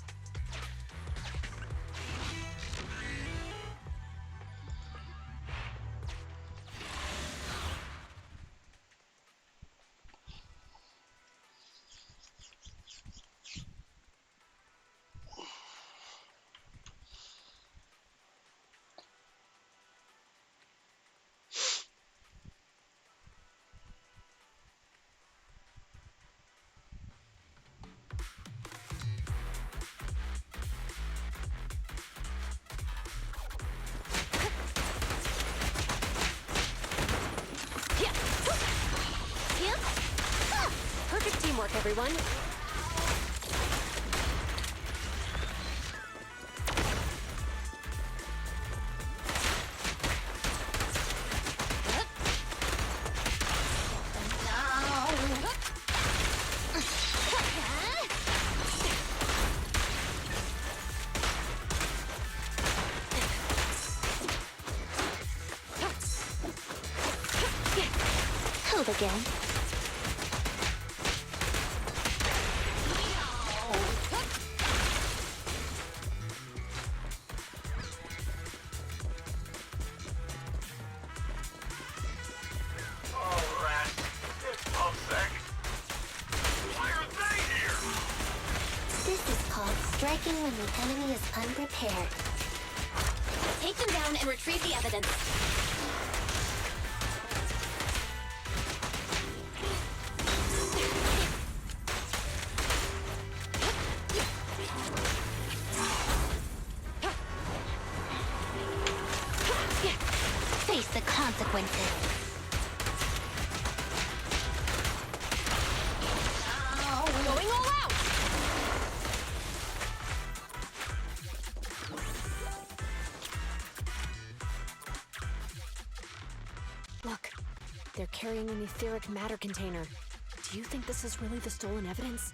everyone. Hold again. Oh, rats. It's Pulsec. Why are they here? This is called striking when the enemy is unprepared. Take them down and retrieve the evidence. Face the consequences. Going all out! Look, they're carrying an etheric matter container. Do you think this is really the stolen evidence?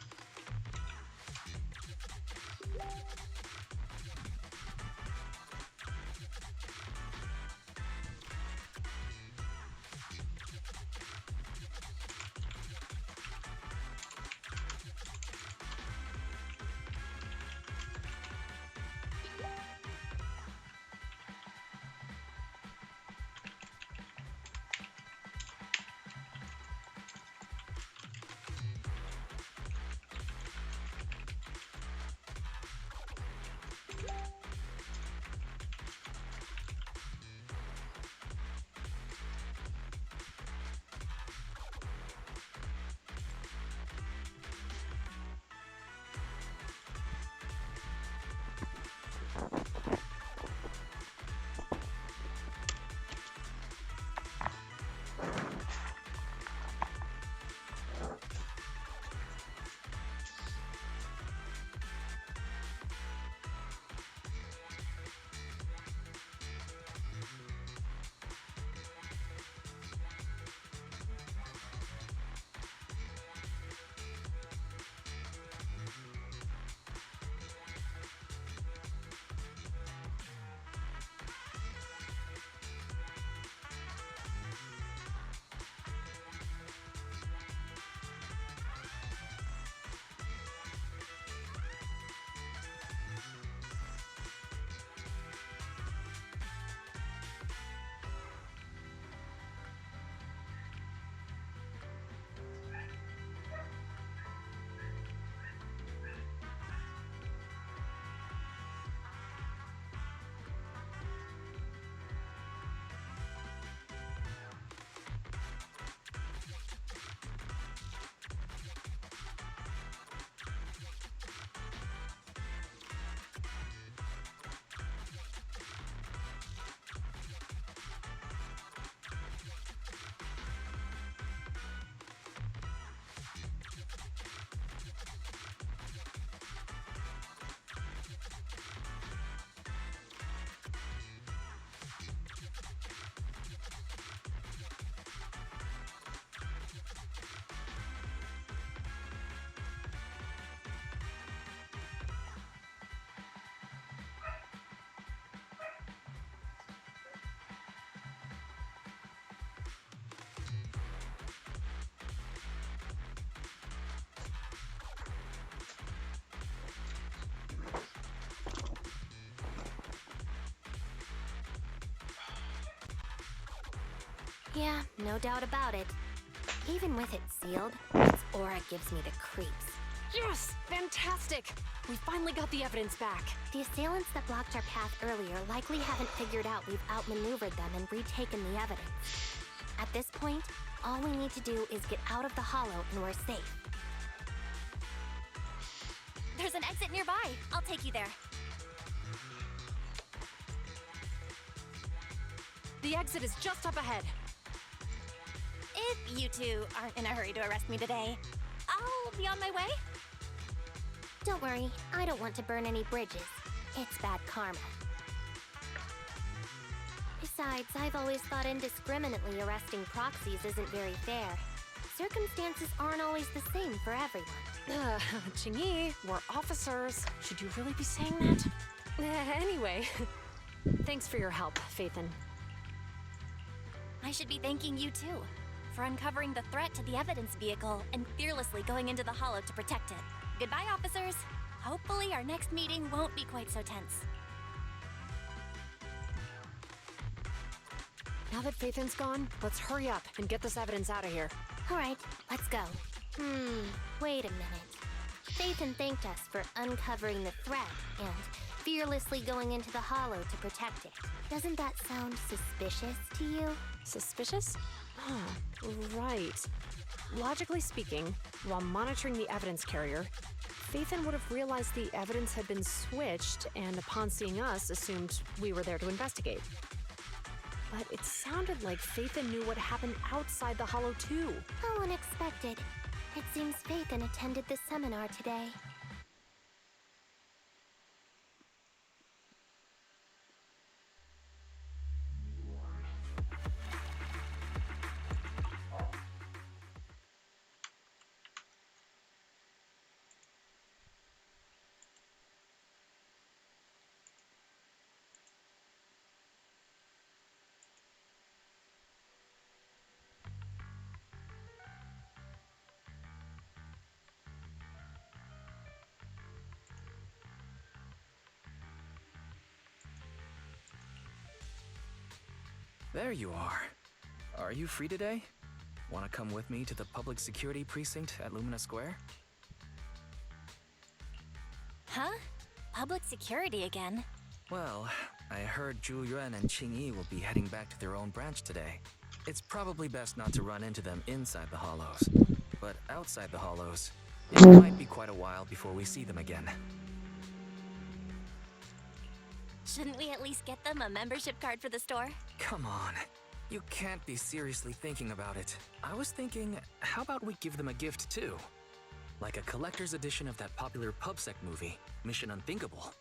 Yeah, no doubt about it. Even with it sealed, its aura gives me the creeps. Yes! Fantastic! We finally got the evidence back. The assailants that blocked our path earlier likely haven't figured out we've outmaneuvered them and retaken the evidence. At this point, all we need to do is get out of the hollow and we're safe. There's an exit nearby. I'll take you there. The exit is just up ahead. If you two aren't in a hurry to arrest me today, I'll be on my way? Don't worry, I don't want to burn any bridges. It's bad karma. Besides, I've always thought indiscriminately arresting proxies isn't very fair. Circumstances aren't always the same for everyone. Qingyi, we're officers. Should you really be saying that? Anyway, thanks for your help, Phaethon. I should be thanking you too, for uncovering the threat to the evidence vehicle and fearlessly going into the hollow to protect it. Goodbye, officers. Hopefully our next meeting won't be quite so tense. Now that Phaethon's gone, let's hurry up and get this evidence out of here. All right, let's go. Wait a minute. Phaethon thanked us for uncovering the threat and fearlessly going into the hollow to protect it. Doesn't that sound suspicious to you? Suspicious? Huh, right. Logically speaking, while monitoring the evidence carrier, Phaethon would have realized the evidence had been switched and upon seeing us, assumed we were there to investigate. But it sounded like Phaethon knew what happened outside the hollow too. How unexpected. It seems Phaethon attended the seminar today. There you are. Are you free today? Want to come with me to the public security precinct at Lumina Square? Huh? Public security again? Well, I heard Zhu Yuan and Qingyi will be heading back to their own branch today. It's probably best not to run into them inside the hollows. But outside the hollows, it might be quite a while before we see them again. Shouldn't we at least get them a membership card for the store? Come on. You can't be seriously thinking about it. I was thinking, how about we give them a gift too? Like a collector's edition of that popular PubSec movie, Mission Unthinkable.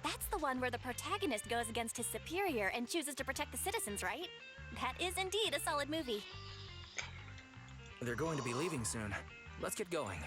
That's the one where the protagonist goes against his superior and chooses to protect the citizens, right? That is indeed a solid movie. They're going to be leaving soon. Let's get going.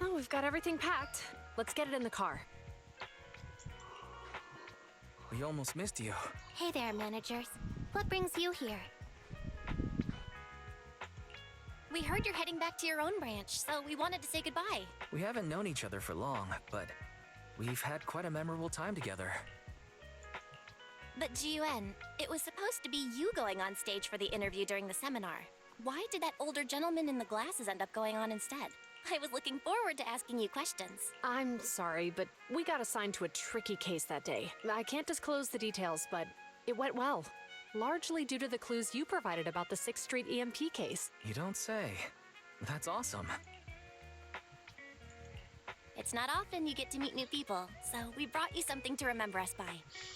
Oh, we've got everything packed. Let's get it in the car. We almost missed you. Hey there, managers. What brings you here? We heard you're heading back to your own branch, so we wanted to say goodbye. We haven't known each other for long, but we've had quite a memorable time together. But Ji-Yuan, it was supposed to be you going on stage for the interview during the seminar. Why did that older gentleman in the glasses end up going on instead? I was looking forward to asking you questions. I'm sorry, but we got assigned to a tricky case that day. I can't disclose the details, but it went well. Largely due to the clues you provided about the 6th Street EMP case. You don't say. That's awesome. It's not often you get to meet new people, so we brought you something to remember us by.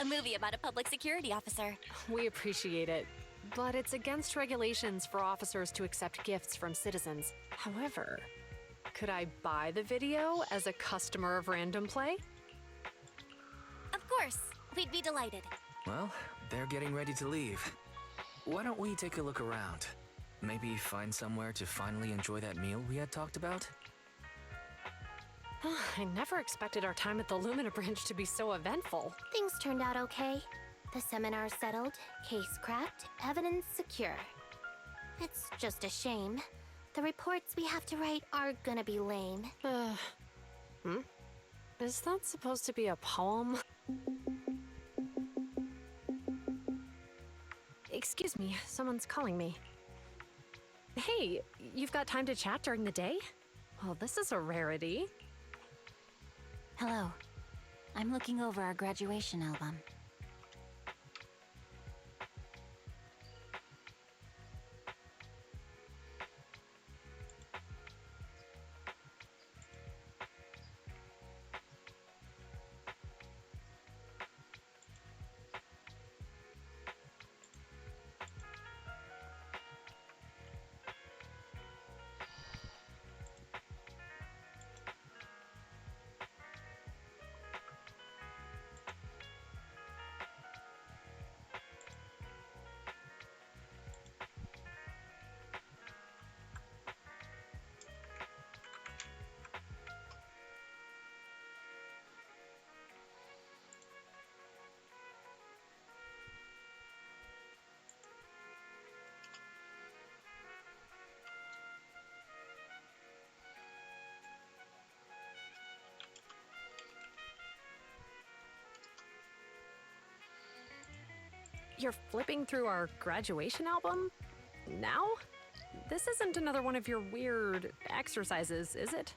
A movie about a public security officer. We appreciate it. But it's against regulations for officers to accept gifts from citizens. However, could I buy the video as a customer of Random Play? Of course, we'd be delighted. Well, they're getting ready to leave. Why don't we take a look around? Maybe find somewhere to finally enjoy that meal we had talked about? I never expected our time at the Lumina branch to be so eventful. Things turned out okay. The seminar settled, case cracked, evidence secure. It's just a shame. The reports we have to write are gonna be lame. Is that supposed to be a poem? Excuse me, someone's calling me. Hey, you've got time to chat during the day? Well, this is a rarity. Hello. I'm looking over our graduation album. You're flipping through our graduation album? Now? This isn't another one of your weird exercises, is it?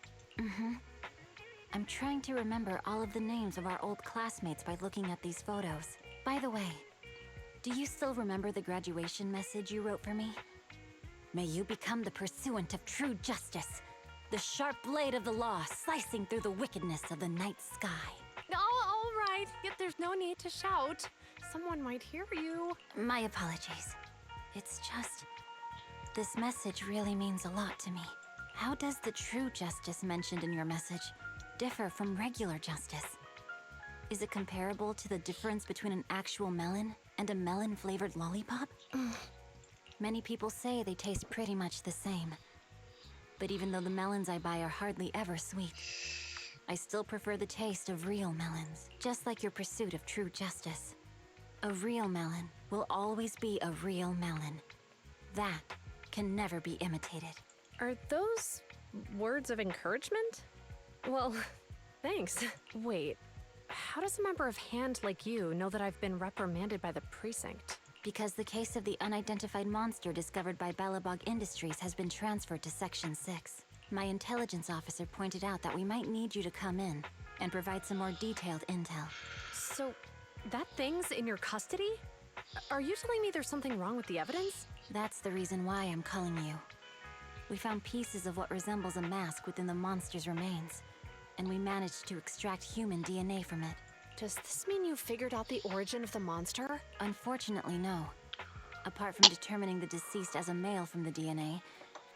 I'm trying to remember all of the names of our old classmates by looking at these photos. By the way, do you still remember the graduation message you wrote for me? May you become the pursuant of true justice, the sharp blade of the law slicing through the wickedness of the night sky. Oh, all right. Yet there's no need to shout. Someone might hear you. My apologies. It's just... this message really means a lot to me. How does the true justice mentioned in your message differ from regular justice? Is it comparable to the difference between an actual melon and a melon-flavored lollipop? Many people say they taste pretty much the same. But even though the melons I buy are hardly ever sweet, I still prefer the taste of real melons, just like your pursuit of true justice. A real melon will always be a real melon. That can never be imitated. Are those words of encouragement? Well, thanks. Wait, how does a member of Hand like you know that I've been reprimanded by the precinct? Because the case of the unidentified monster discovered by Balabog Industries has been transferred to Section 6. My intelligence officer pointed out that we might need you to come in and provide some more detailed intel. So, that thing's in your custody? Are you telling me there's something wrong with the evidence? That's the reason why I'm calling you. We found pieces of what resembles a mask within the monster's remains, and we managed to extract human DNA from it. Does this mean you figured out the origin of the monster? Unfortunately, no. Apart from determining the deceased as a male from the DNA,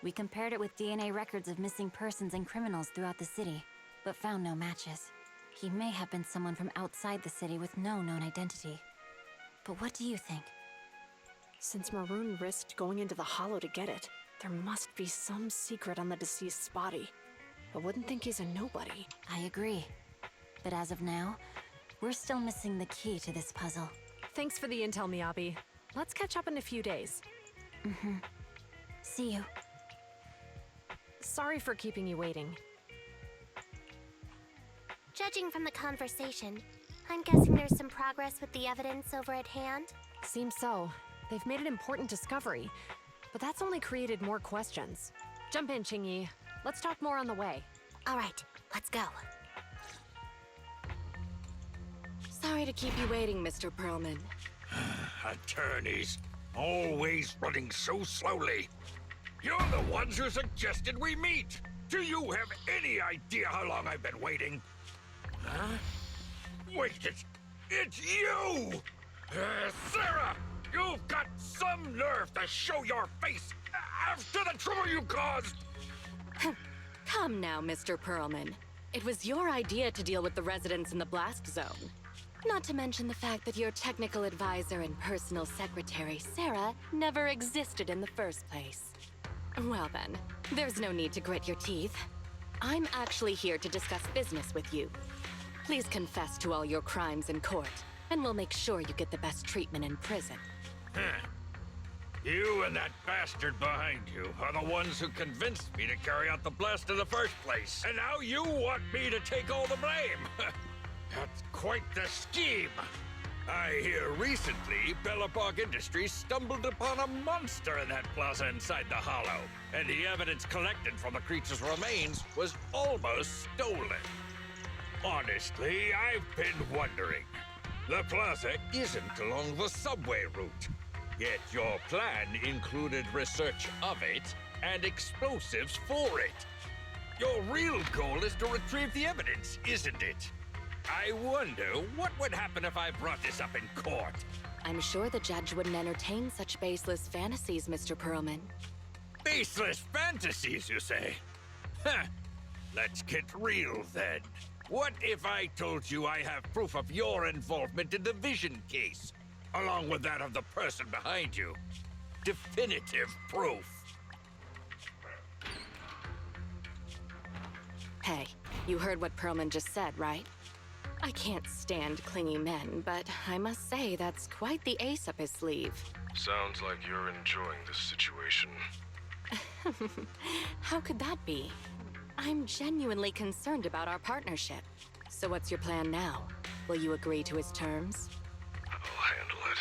we compared it with DNA records of missing persons and criminals throughout the city, but found no matches. He may have been someone from outside the city with no known identity. But what do you think? Since Maroon risked going into the Hollow to get it, there must be some secret on the deceased's body. I wouldn't think he's a nobody. I agree. But as of now, we're still missing the key to this puzzle. Thanks for the intel, Miyabi. Let's catch up in a few days. See you. Sorry for keeping you waiting. Judging from the conversation, I'm guessing there's some progress with the evidence over at Hand? Seems so. They've made an important discovery, but that's only created more questions. Jump in, Qingyi. Let's talk more on the way. All right, let's go. Sorry to keep you waiting, Mr. Perlman. Attorneys, always running so slowly. You're the ones who suggested we meet. Do you have any idea how long I've been waiting? Huh? Wait, it's you! Sarah! You've got some nerve to show your face after the trouble you caused! Come now, Mr. Perlman. It was your idea to deal with the residents in the blast zone. Not to mention the fact that your technical advisor and personal secretary, Sarah, never existed in the first place. Well then, there's no need to grit your teeth. I'm actually here to discuss business with you. Please confess to all your crimes in court, and we'll make sure you get the best treatment in prison. You and that bastard behind you are the ones who convinced me to carry out the blast in the first place. And now you want me to take all the blame. That's quite the scheme. I hear recently Bellabog Industries stumbled upon a monster in that plaza inside the hollow, and the evidence collected from the creature's remains was almost stolen. Honestly, I've been wondering. The plaza isn't along the subway route, yet your plan included research of it and explosives for it. Your real goal is to retrieve the evidence, isn't it? I wonder what would happen if I brought this up in court. I'm sure the judge wouldn't entertain such baseless fantasies, Mr. Perlman. Baseless fantasies, you say? Huh. Let's get real then. What if I told you I have proof of your involvement in the Vision case, along with that of the person behind you? Definitive proof. Hey, you heard what Perlman just said, right? I can't stand clingy men, but I must say that's quite the ace up his sleeve. Sounds like you're enjoying this situation. How could that be? I'm genuinely concerned about our partnership. So what's your plan now? Will you agree to his terms? I'll handle it.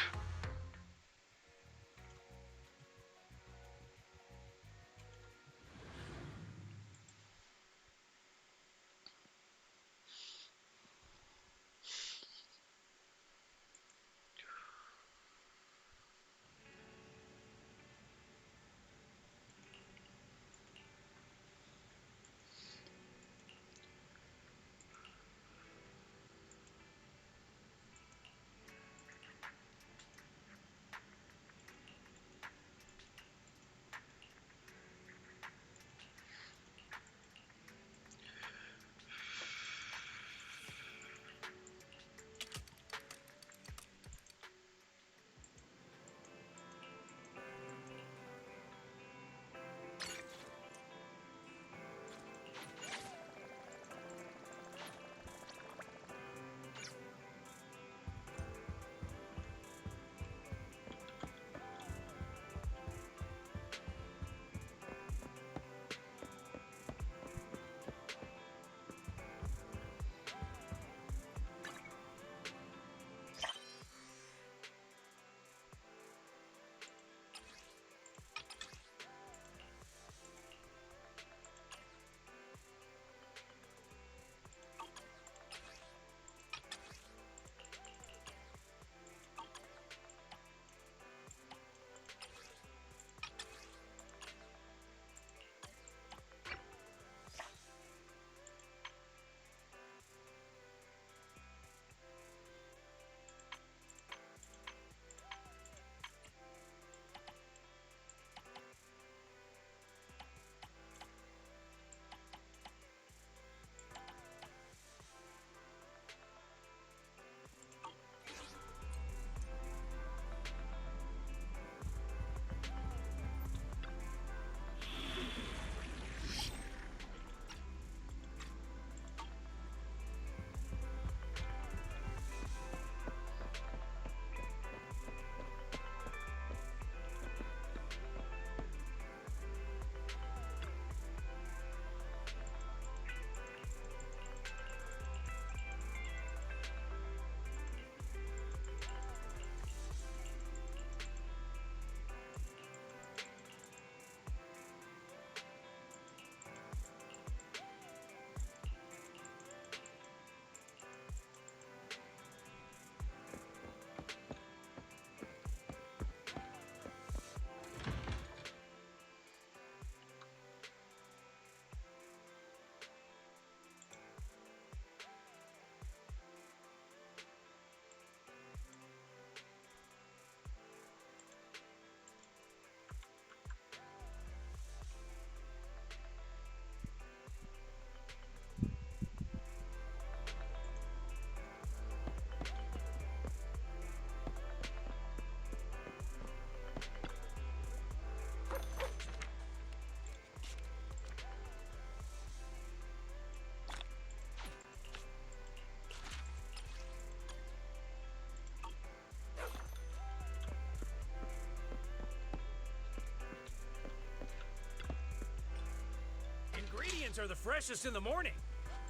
ingredients are the freshest in the morning.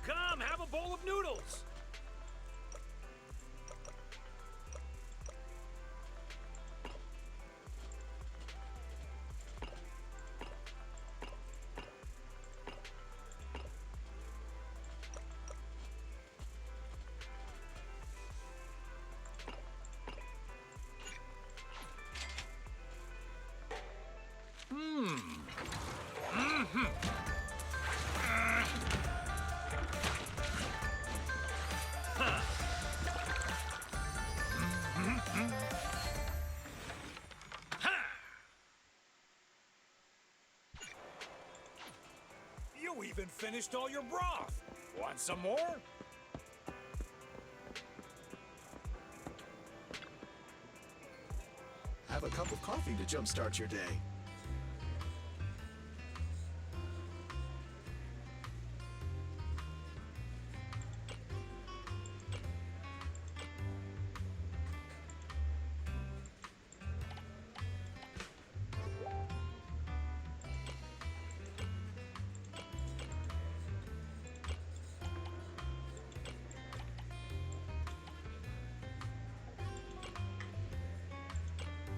Come, have a bowl of noodles. You even finished all your broth. Want some more? Have a cup of coffee to jumpstart your day.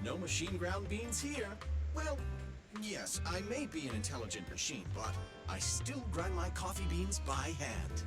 No machine ground beans here. Well, yes, I may be an intelligent machine, but I still grind my coffee beans by hand.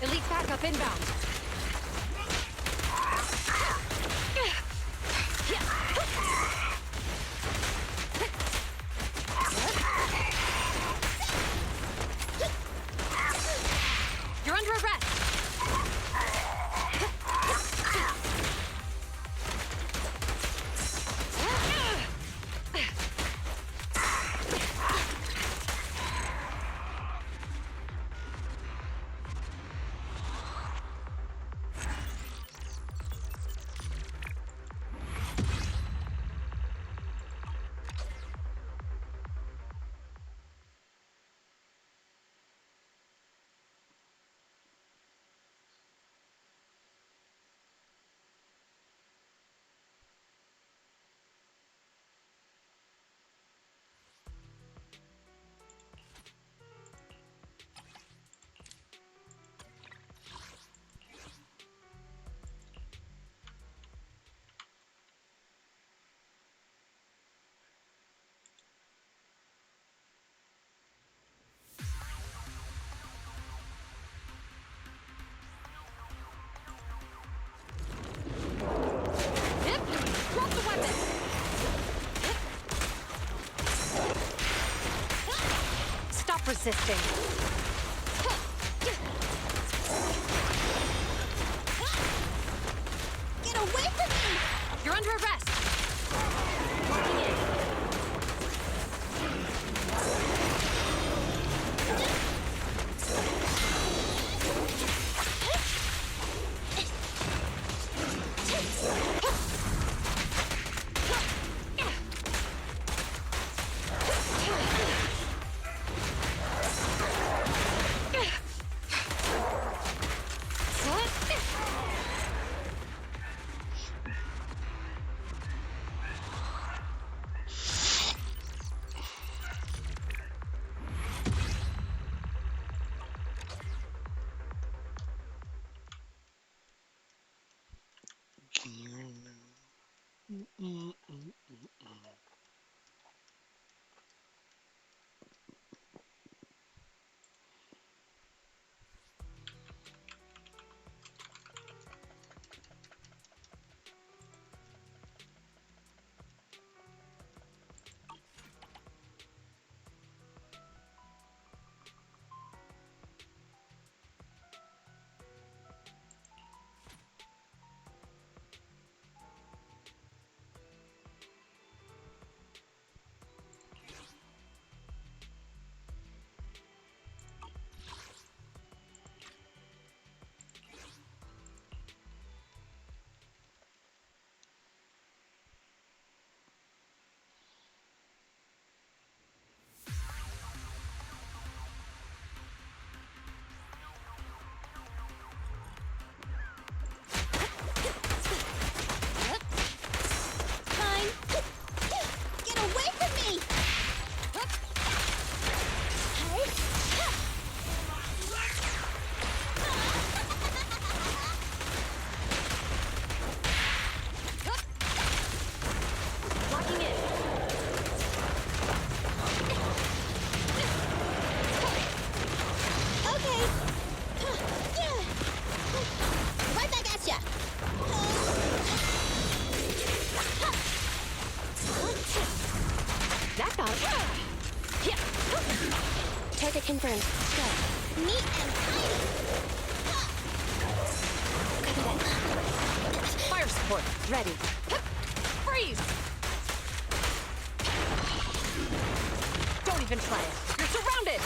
Elite backup inbound. You're under arrest. Drop the weapon! Stop resisting. Get away from me! You're under arrest. Locking in. Fine. Get away from me! Locking in. Okay. Right back at ya. That got it. Yeah. Target confirmed. Go. Neat and tidy. Copy that. Fire support. Ready. Freeze! Don't even try it. You're surrounded!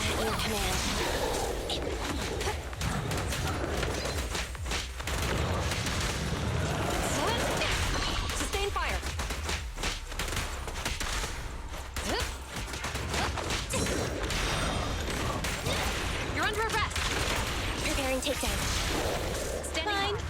At your command. Sustain fire. You're under arrest. Preparing takedown. Standing Fine. by.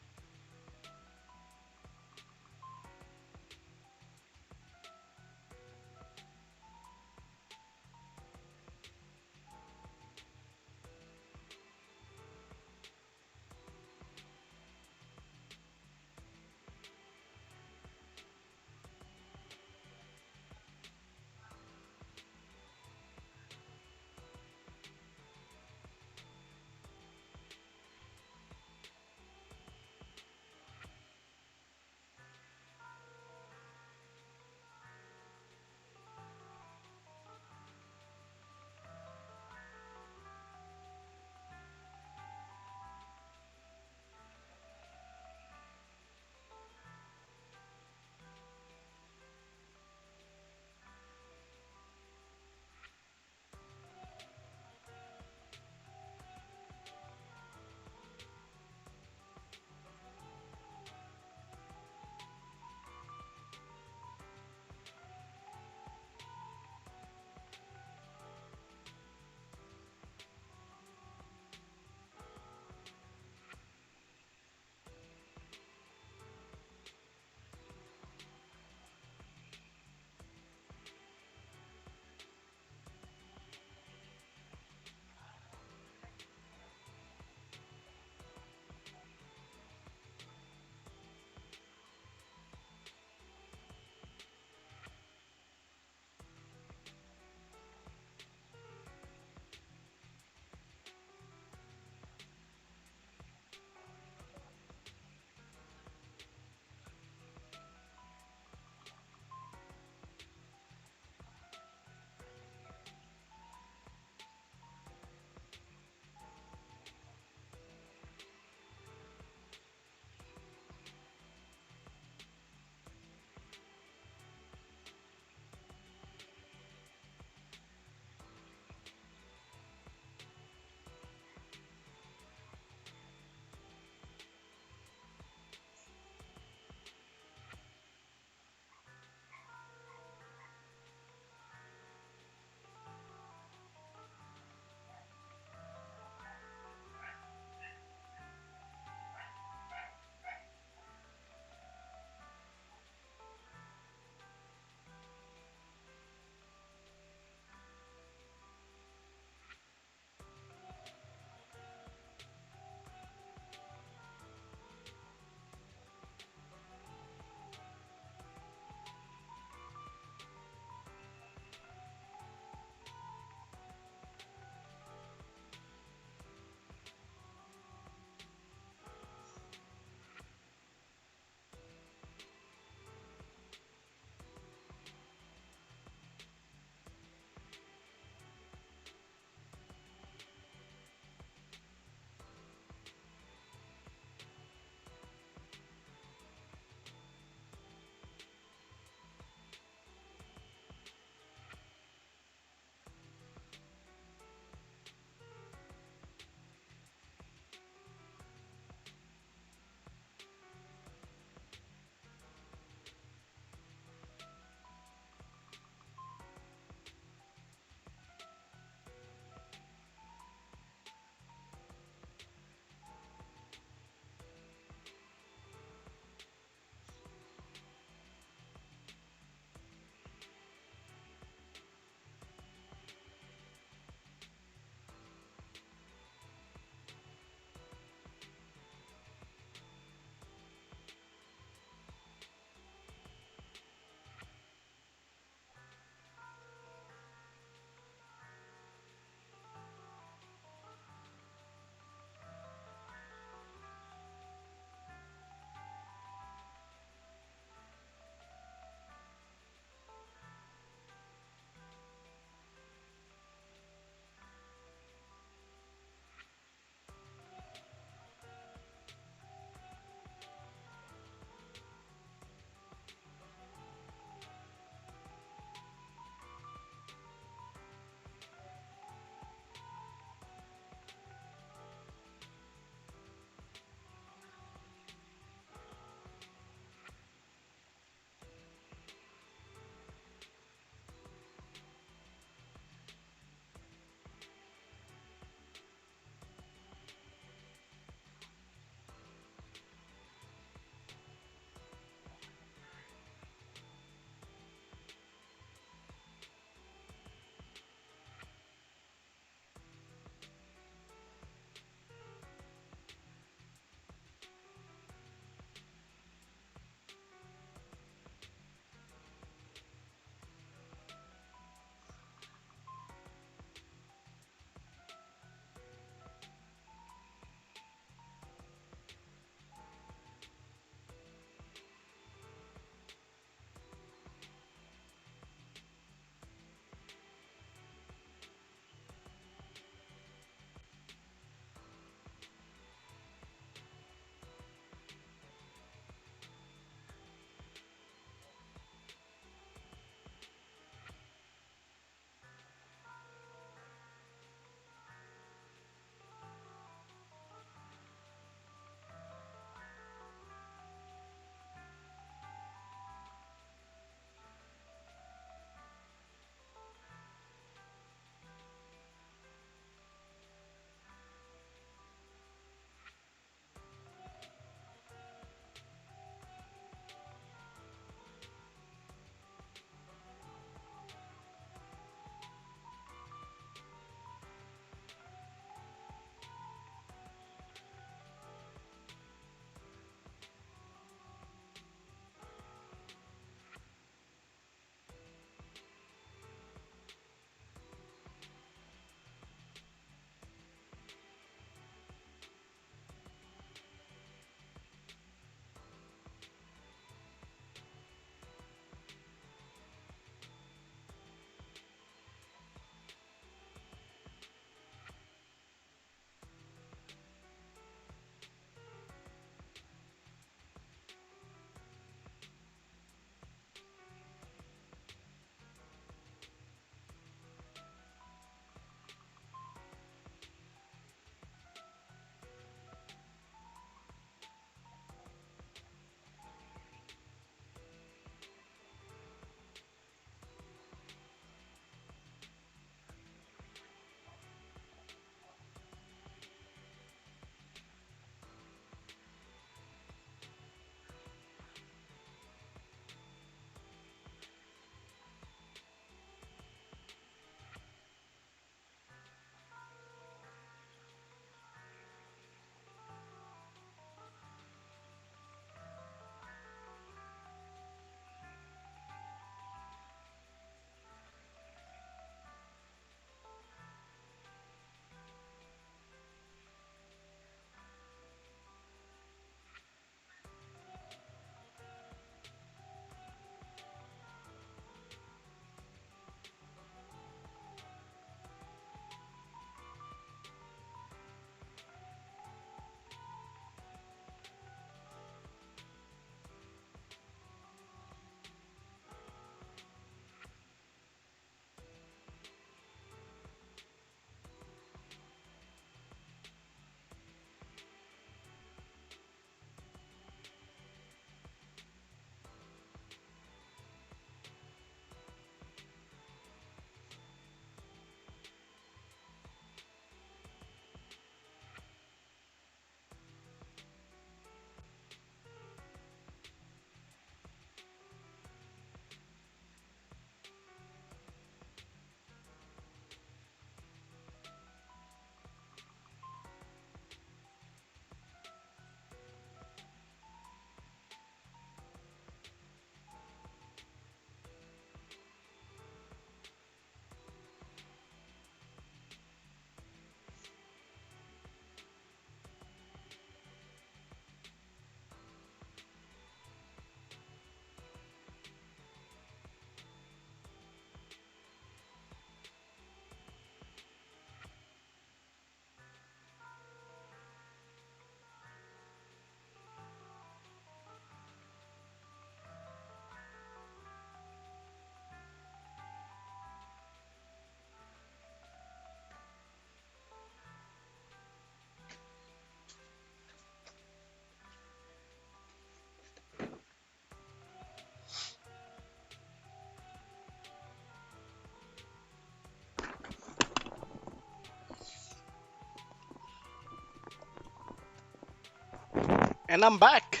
And I'm back.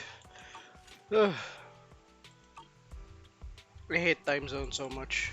Ugh, I hate time zone so much.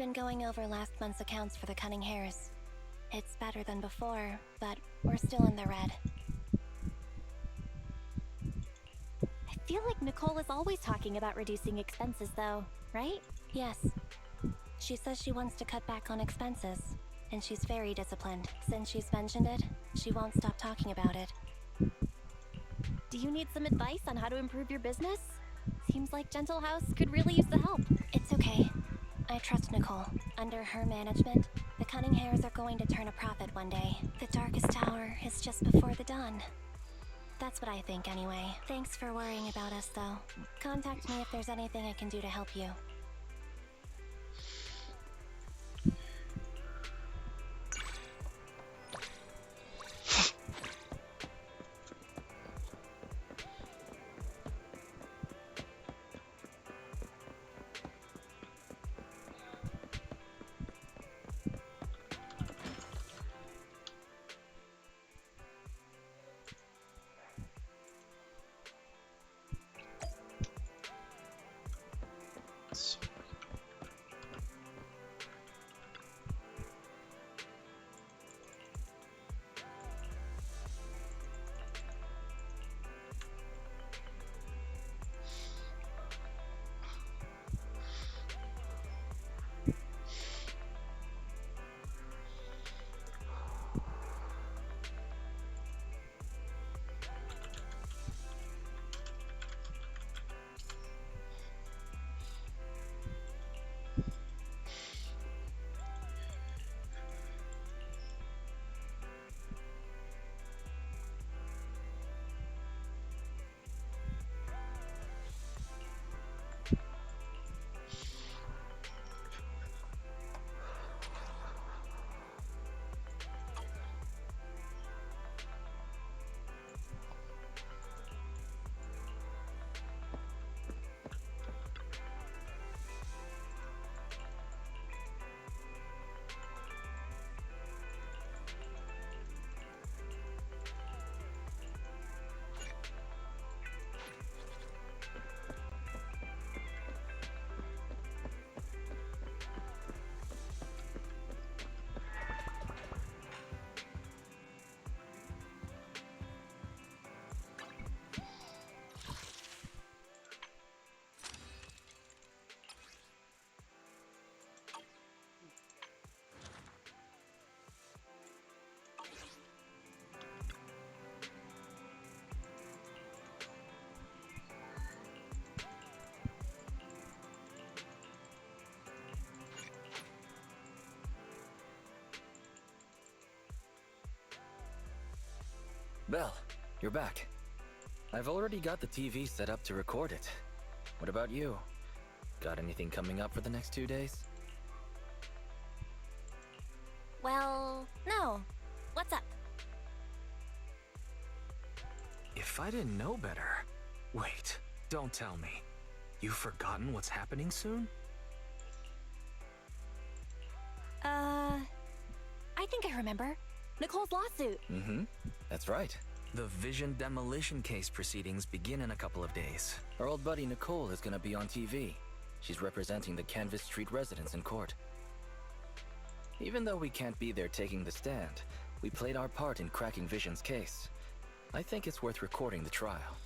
been going over last month's accounts for the Cunning Hares. It's better than before, but we're still in the red. I feel like Nicole is always talking about reducing expenses though, right? Yes. She says she wants to cut back on expenses, and she's very disciplined. Since she's mentioned it, she won't stop talking about it. Do you need some advice on how to improve your business? Seems like Gentle House could really use the help. It's okay. I trust Nicole. Under her management, the Cunning Hares are going to turn a profit one day. The Darkest Tower is just before the dawn. That's what I think anyway. Thanks for worrying about us though. Contact me if there's anything I can do to help you. Belle, you're back. I've already got the TV set up to record it. What about you? Got anything coming up for the next 2 days? Well, no. What's up? If I didn't know better... Wait, don't tell me. You've forgotten what's happening soon? I think I remember. Nicole's lawsuit. Mm-hmm. That's right. The Vision demolition case proceedings begin in a couple of days. Our old buddy Nicole is gonna be on TV. She's representing the Canvas Street residents in court. Even though we can't be there taking the stand, we played our part in cracking Vision's case. I think it's worth recording the trial.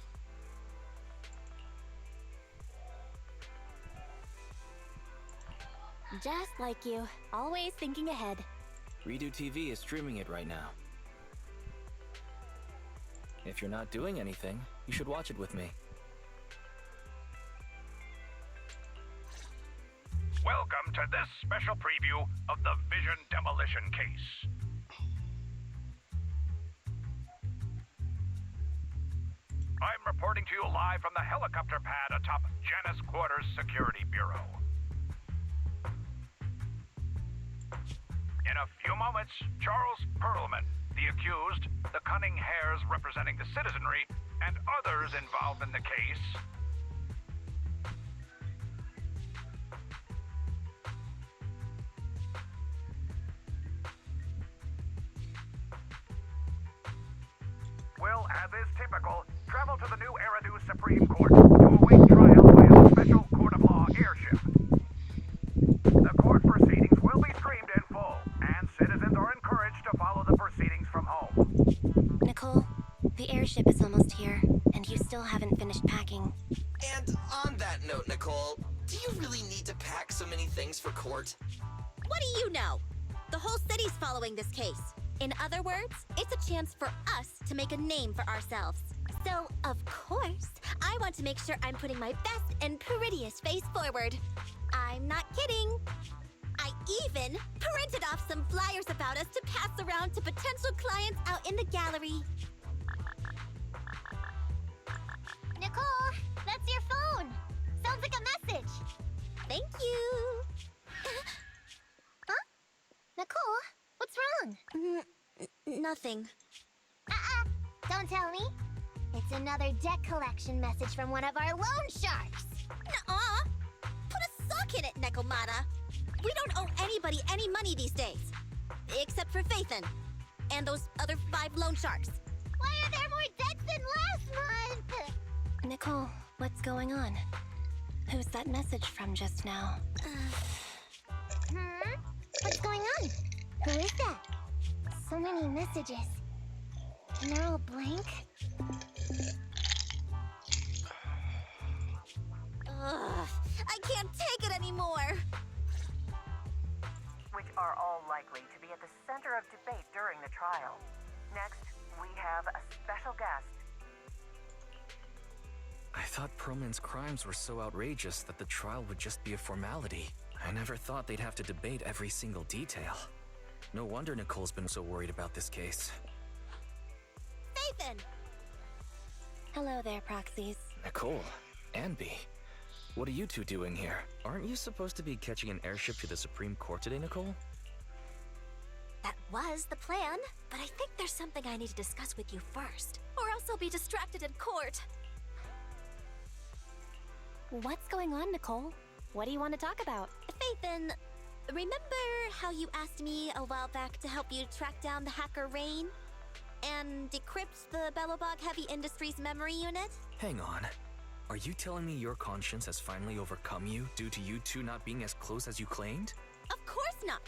Just like you. Always thinking ahead. Redo TV is streaming it right now. If you're not doing anything, you should watch it with me. Welcome to this special preview of the Vision demolition case. I'm reporting to you live from the helicopter pad atop Janus Quarters Security Bureau. In a few moments, Charles Perlman, the accused, the Cunning Hares representing the citizenry, and others involved in the case will, as is typical, travel to the new Eridu Supreme Court to await trial by a special court of law airship. The court proceedings ship is almost here, and you still haven't finished packing. And on that note, Nicole, do you really need to pack so many things for court? What do you know? The whole city's following this case. In other words, it's a chance for us to make a name for ourselves. So, of course, I want to make sure I'm putting my best and prettiest face forward. I'm not kidding. I even printed off some flyers about us to pass around to potential clients out in the gallery. Nicole, that's your phone. Sounds like a message. Thank you. Huh? Nicole, what's wrong? Nothing. Don't tell me. It's another debt collection message from one of our loan sharks. Nuh-uh. Put a sock in it, Nekomata. We don't owe anybody any money these days. Except for Faithin. And those other 5 loan sharks. Why are there more debts than last month? Nicole, what's going on? Who's that message from just now? What's going on? Who is that? So many messages. And they're all blank. Ugh, I can't take it anymore. Which are all likely to be at the center of debate during the trial. Next, we have a special guest. I thought Perlman's crimes were so outrageous that the trial would just be a formality. I never thought they'd have to debate every single detail. No wonder Nicole's been so worried about this case. Faithin! Hello there, proxies. Nicole, Anby, what are you two doing here? Aren't you supposed to be catching an airship to the Supreme Court today, Nicole? That was the plan, but I think there's something I need to discuss with you first, or else I'll be distracted in court. What's going on, Nicole? What do you want to talk about? Faithin, remember how you asked me a while back to help you track down the hacker Rain? And decrypt the Bellobog Heavy Industries memory unit? Hang on. Are you telling me your conscience has finally overcome you due to you two not being as close as you claimed? Of course not!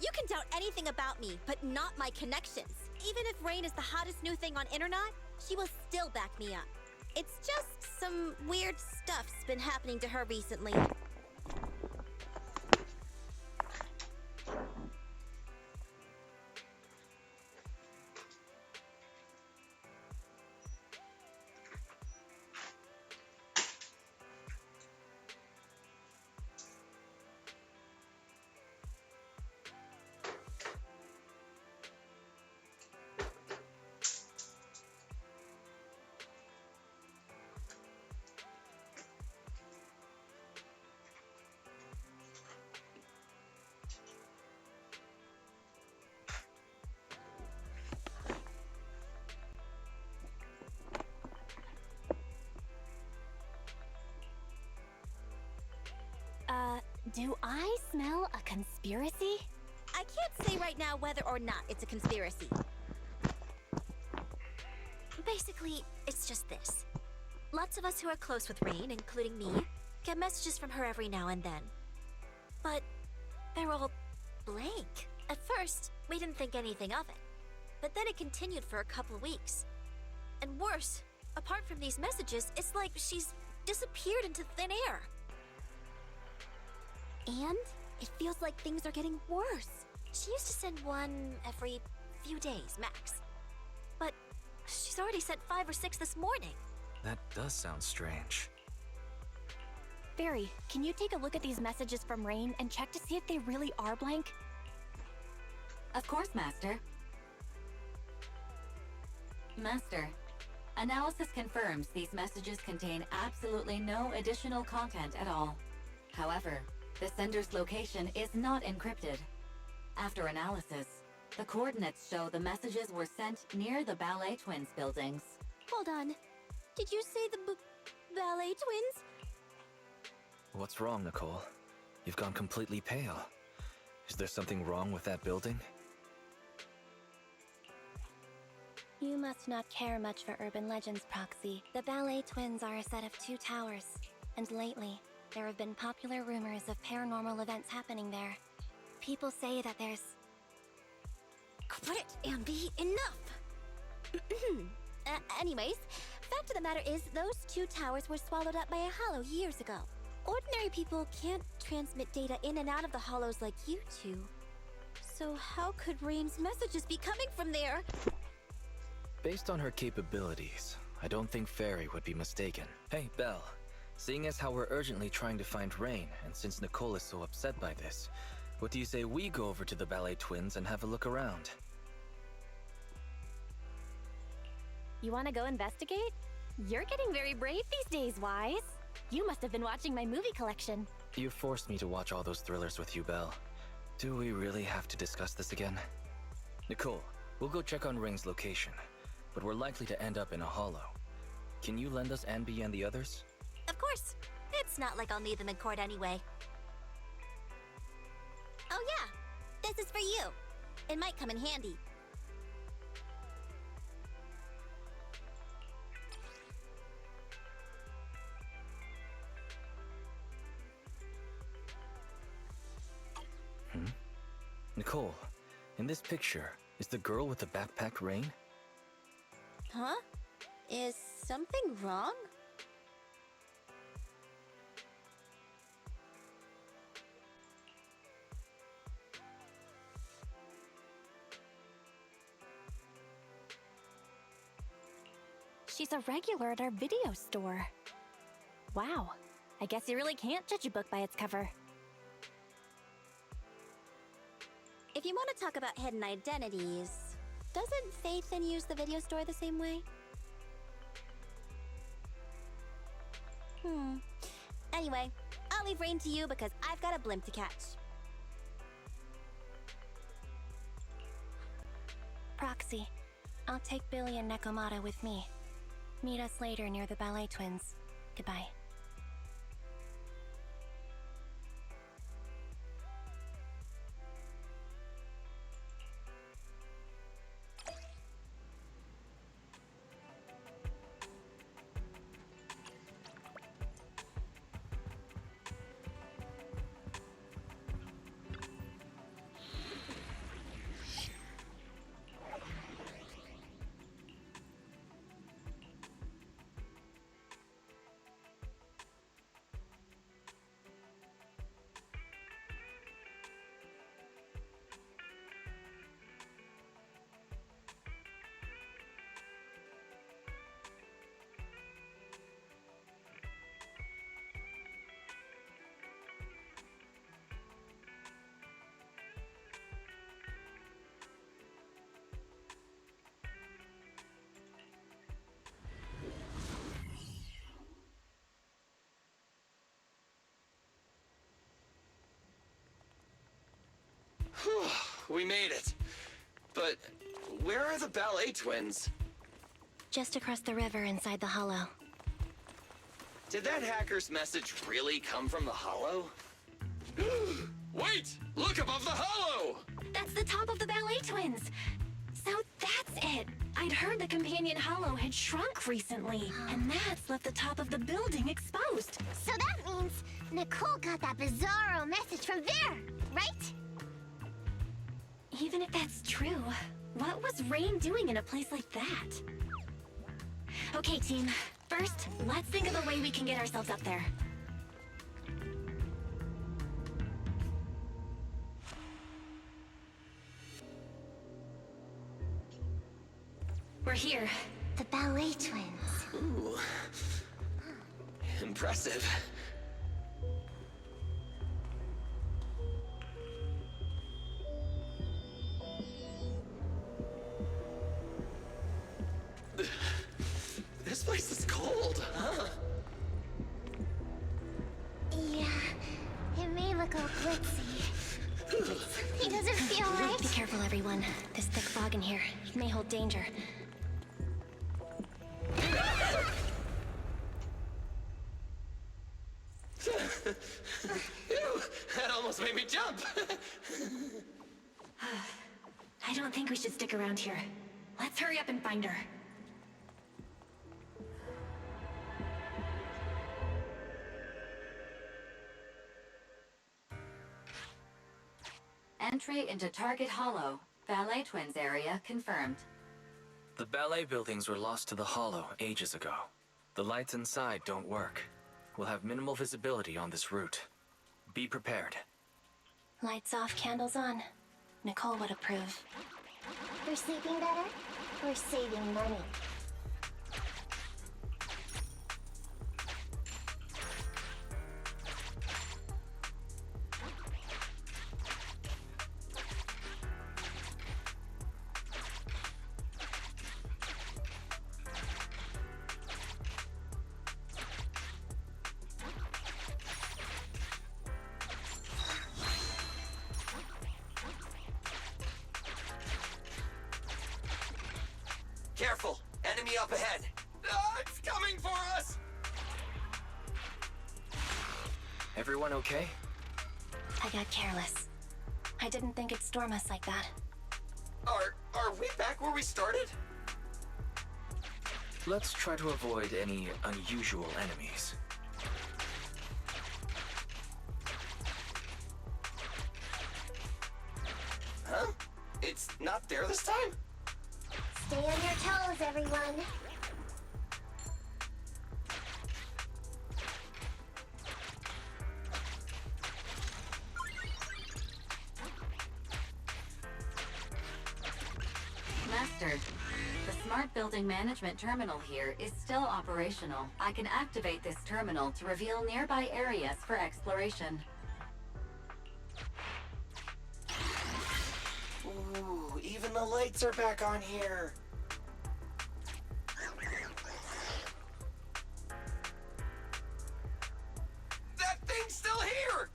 You can doubt anything about me, but not my connections. Even if Rain is the hottest new thing on internet, she will still back me up. It's just some weird stuff's been happening to her recently. Do I smell a conspiracy? I can't say right now whether or not it's a conspiracy. Basically, it's just this. Lots of us who are close with Rain, including me, get messages from her every now and then. But they're all blank. At first, we didn't think anything of it. But then it continued for a couple of weeks. And worse, apart from these messages, it's like she's disappeared into thin air. And it feels like things are getting worse. She used to send one every few days, max. But she's already sent 5 or 6 this morning. That does sound strange. Barry, can you take a look at these messages from Rain and check to see if they really are blank? Of course, Master. Master, analysis confirms these messages contain absolutely no additional content at all. However, the sender's location is not encrypted. After analysis, the coordinates show the messages were sent near the Ballet Twins buildings. Hold on. Did you say the Ballet Twins? What's wrong, Nicole? You've gone completely pale. Is there something wrong with that building? You must not care much for urban legends, Proxy. The Ballet Twins are a set of 2 towers, and lately, there have been popular rumors of paranormal events happening there. People say that there's... Quit it, Anby. Enough! Anyways, fact of the matter is, those two towers were swallowed up by a hollow years ago. Ordinary people can't transmit data in and out of the hollows like you two. So how could Rain's messages be coming from there? Based on her capabilities, I don't think Fairy would be mistaken. Hey, Belle. Seeing as how we're urgently trying to find Rain, and since Nicole is so upset by this, what do you say we go over to the Ballet Twins and have a look around? You want to go investigate? You're getting very brave these days, Wise. You must have been watching my movie collection. You forced me to watch all those thrillers with you, Belle. Do we really have to discuss this again? Nicole, we'll go check on Rain's location, but we're likely to end up in a hollow. Can you lend us Anby and the others? Of course. It's not like I'll need them in court anyway. Oh yeah, this is for you. It might come in handy. Nicole, in this picture, is the girl with the backpack Rain? Huh? Is something wrong? She's a regular at our video store. Wow, I guess you really can't judge a book by its cover. If you want to talk about hidden identities, doesn't Faithin use the video store the same way? Anyway, I'll leave Rain to you because I've got a blimp to catch. Proxy, I'll take Billy and Nekomata with me. Meet us later near the Ballet Twins. Goodbye. We made it. But where are the Ballet Twins? Just across the river inside the hollow. Did that hacker's message really come from the hollow? Wait! Look above the hollow! That's the top of the Ballet Twins! So that's it! I'd heard the companion hollow had shrunk recently, and that's left the top of the building exposed. So that means Nicole got that bizarro message from there, right? Even if that's true, what was Rain doing in a place like that? Okay, team. First, let's think of a way we can get ourselves up there. We're here. The Ballet Twins. Ooh. Impressive. This place is cold, huh? Yeah, it may look all glitzy. Something doesn't feel right. Be careful, everyone. This thick fog in here may hold danger. Ew, that almost made me jump. I don't think we should stick around here. Let's hurry up and find her. Entry into Target Hollow, Ballet Twins area confirmed. The ballet buildings were lost to the Hollow ages ago. The lights inside don't work. We'll have minimal visibility on this route. Be prepared. Lights off, candles on. Nicole would approve. For sleeping better? Or saving money? Careful! Enemy up ahead! Ah, it's coming for us! Everyone okay? I got careless. I didn't think it'd storm us like that. Are we back where we started? Let's try to avoid any unusual enemies. Huh? It's not there this time? Stay on your toes, everyone. Master, the Smart Building Management Terminal here is still operational. I can activate this terminal to reveal nearby areas for exploration. Ooh, even the lights are back on here. That thing's still here!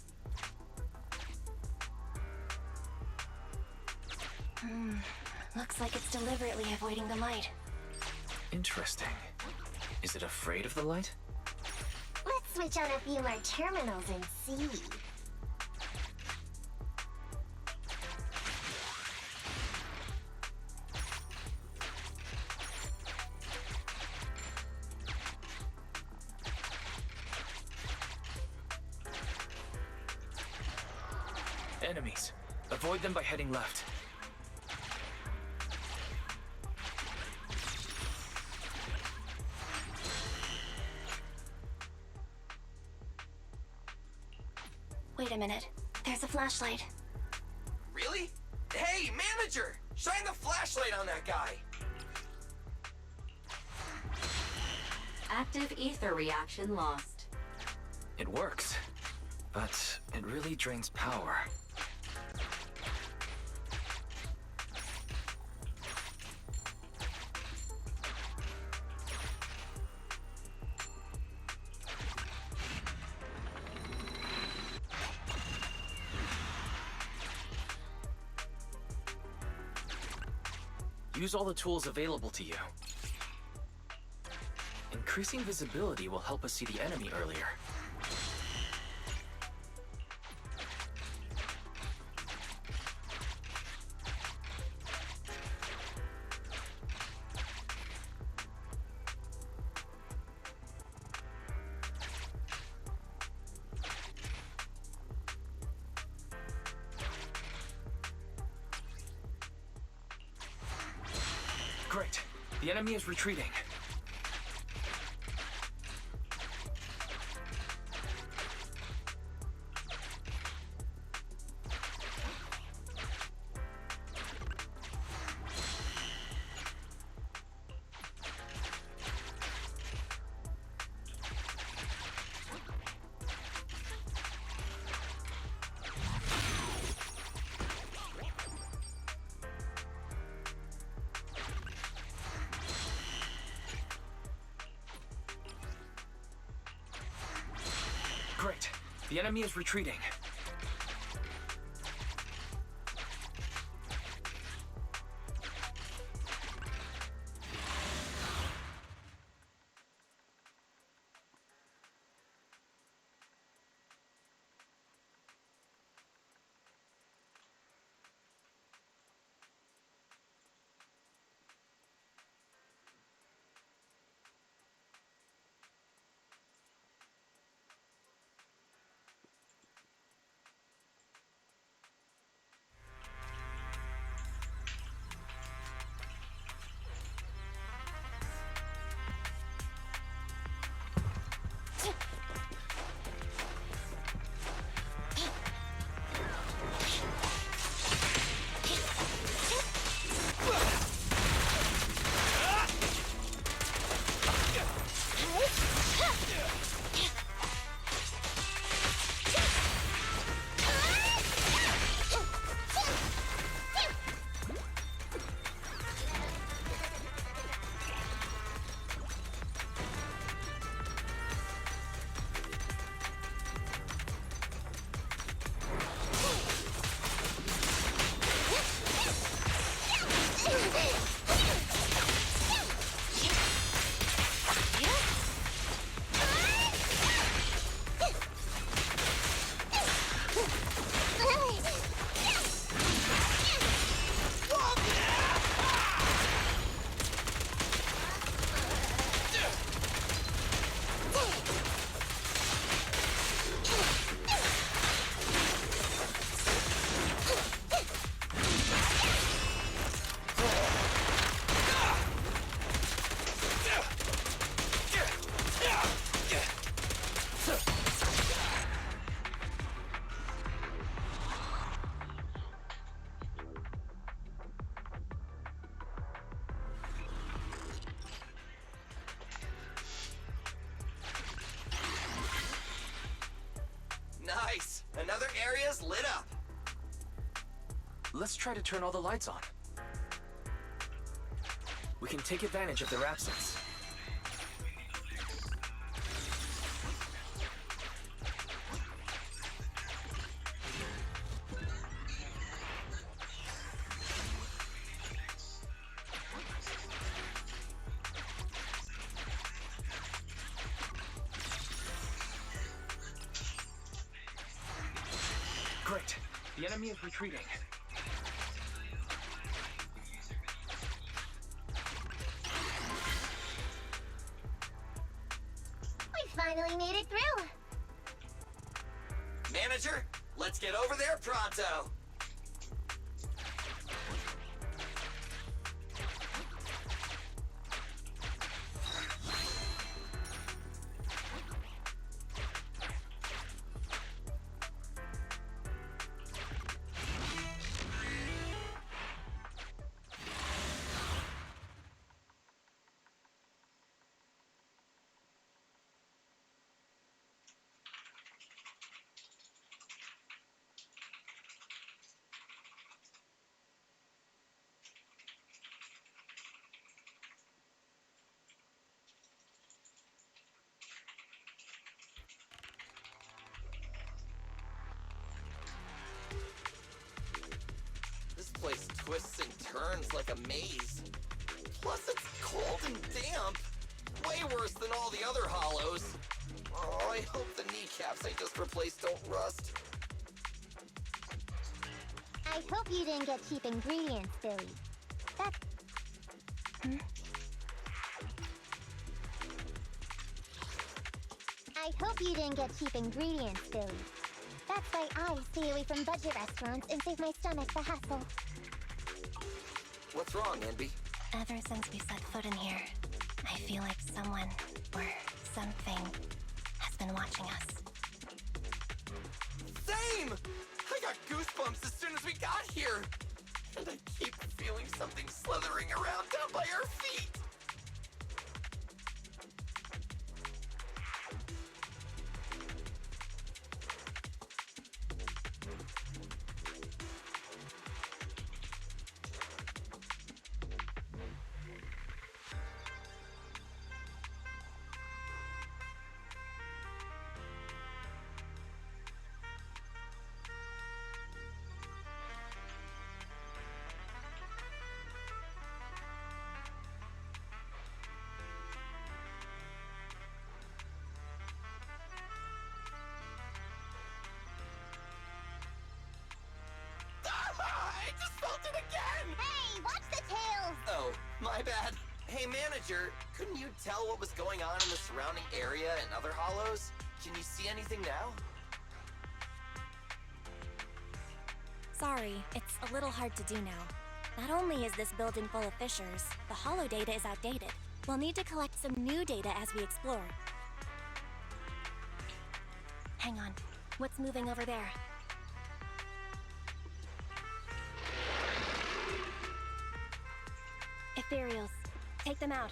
Looks like it's deliberately avoiding the light. Interesting. Is it afraid of the light? Let's switch on a few more terminals and see. Enemies. Avoid them by heading left. Wait a minute. There's a flashlight. Really? Hey, manager! Shine the flashlight on that guy! Active ether reaction lost. It works, but it really drains power. Use all the tools available to you. Increasing visibility will help us see the enemy earlier. Great. The enemy is retreating. Great. The enemy is retreating. let's try to turn all the lights on. We can take advantage of their absence. Great. The enemy is retreating. We finally made it through. Manager, let's get over there pronto. This place twists and turns like a maze. Plus it's cold and damp. Way worse than all the other hollows. Oh, I hope the kneecaps I just replaced don't rust. I hope you didn't get cheap ingredients, Billy. That's... I hope you didn't get cheap ingredients, Billy. That's why I stay away from budget restaurants and save my stomach the hassle. What's wrong, Envy? Ever since we set foot in here, I feel like someone, or something, has been watching us. Same! I got goosebumps as soon as we got here. And I keep feeling something slithering around down by our feet. I just felt it again! Hey, watch the tails! Oh, my bad. Hey, manager, couldn't you tell what was going on in the surrounding area and other hollows? Can you see anything now? Sorry, it's a little hard to do now. Not only is this building full of fissures, the hollow data is outdated. We'll need to collect some new data as we explore. Hang on. What's moving over there? Ethereals. Take them out.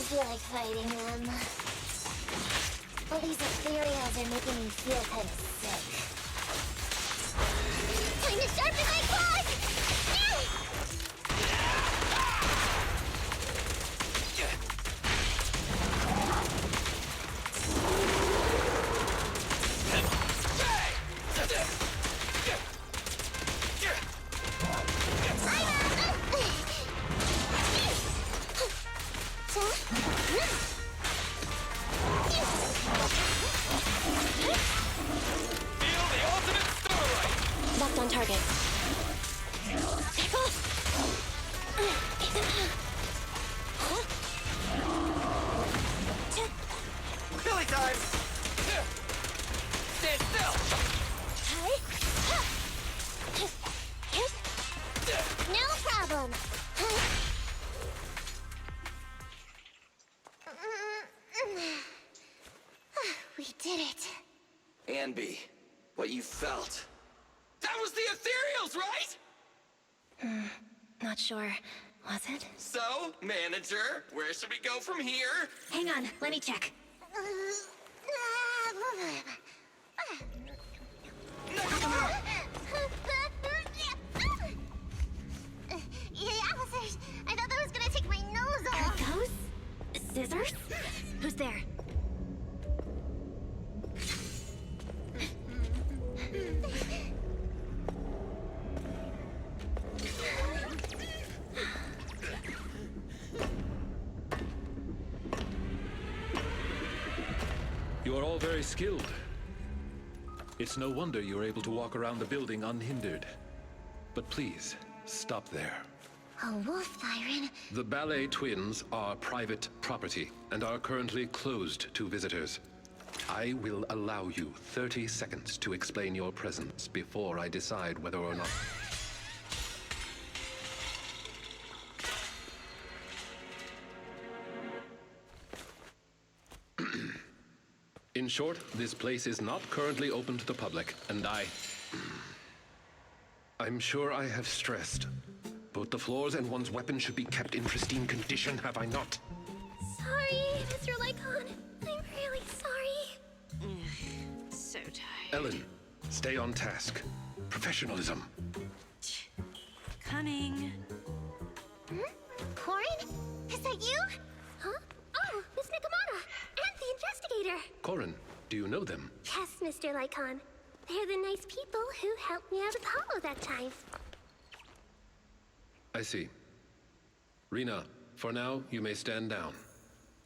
don't feel like fighting them. All these ethereals are making me feel kind of sick. Time to sharpen my claws! Locked on target. Billy time! Stand still! No problem. We did it. Anby, what you felt. That was the ethereals, right? Not sure. Was it? So, manager, where should we go from here? Hang on, let me check. Yeah, officers! I thought that was gonna take my nose off! Are those scissors? Who's there? You are all very skilled. It's no wonder you are able to walk around the building unhindered. But please, stop there. A wolf siren? The ballet twins are private property and are currently closed to visitors. I will allow you 30 seconds to explain your presence before I decide whether or not... In short, this place is not currently open to the public, and I'm sure I have stressed. Both the floors and one's weapon should be kept in pristine condition, have I not? Sorry, Mr. Lycon. I'm really sorry. So tired. Ellen, stay on task. Professionalism. Coming. Corin? Is that you? Huh? Oh, Miss Nakamata! And the investigator! Corin, do you know them? Yes, Mr. Lycon. They're the nice people who helped me out of Hollow that time. I see. Rena, for now, you may stand down.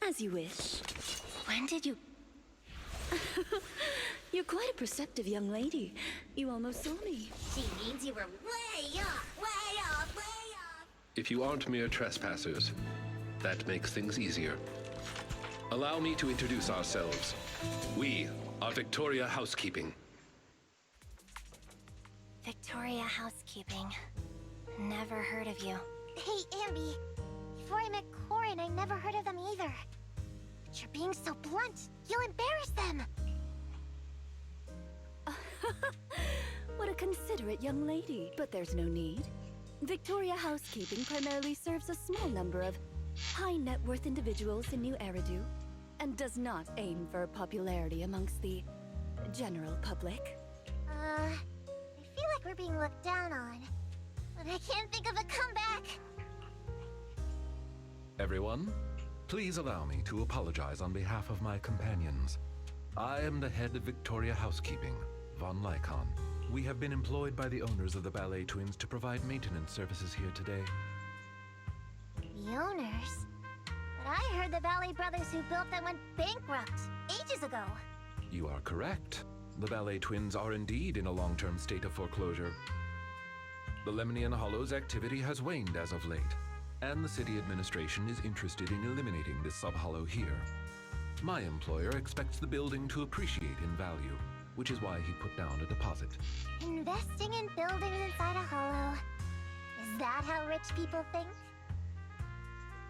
As you wish. When did you... You're quite a perceptive young lady. You almost saw me. She means you were way off, way off, way off. If you aren't mere trespassers, that makes things easier. Allow me to introduce ourselves. We are Victoria Housekeeping. Victoria Housekeeping. Never heard of you. Hey, Ambi. Before I met Corin, I never heard of them either. But you're being so blunt. You'll embarrass them. What a considerate young lady. But there's no need. Victoria Housekeeping primarily serves a small number of high net worth individuals in New Eridu, and does not aim for popularity amongst the general public. I feel like we're being looked down on. But I can't think of a comeback. Everyone, please allow me to apologize on behalf of my companions. I am the head of Victoria Housekeeping, Von Lycon. We have been employed by the owners of the Ballet Twins to provide maintenance services here today. The owners? But I heard the Ballet brothers who built them went bankrupt ages ago. You are correct. The Ballet Twins are indeed in a long-term state of foreclosure. The Lemnian Hollow's activity has waned as of late, and the city administration is interested in eliminating this sub-hollow here. My employer expects the building to appreciate in value, which is why he put down a deposit. Investing in buildings inside a hollow. Is that how rich people think?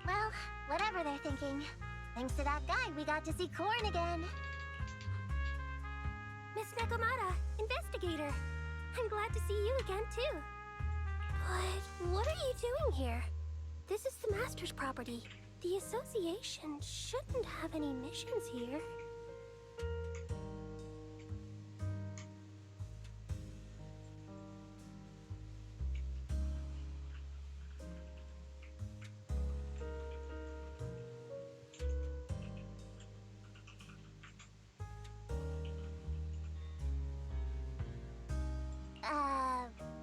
Well, whatever they're thinking. Thanks to that guy, we got to see Corin again. Miss Nakamata, investigator. I'm glad to see you again, too. But what are you doing here? This is the Master's property. The association shouldn't have any missions here.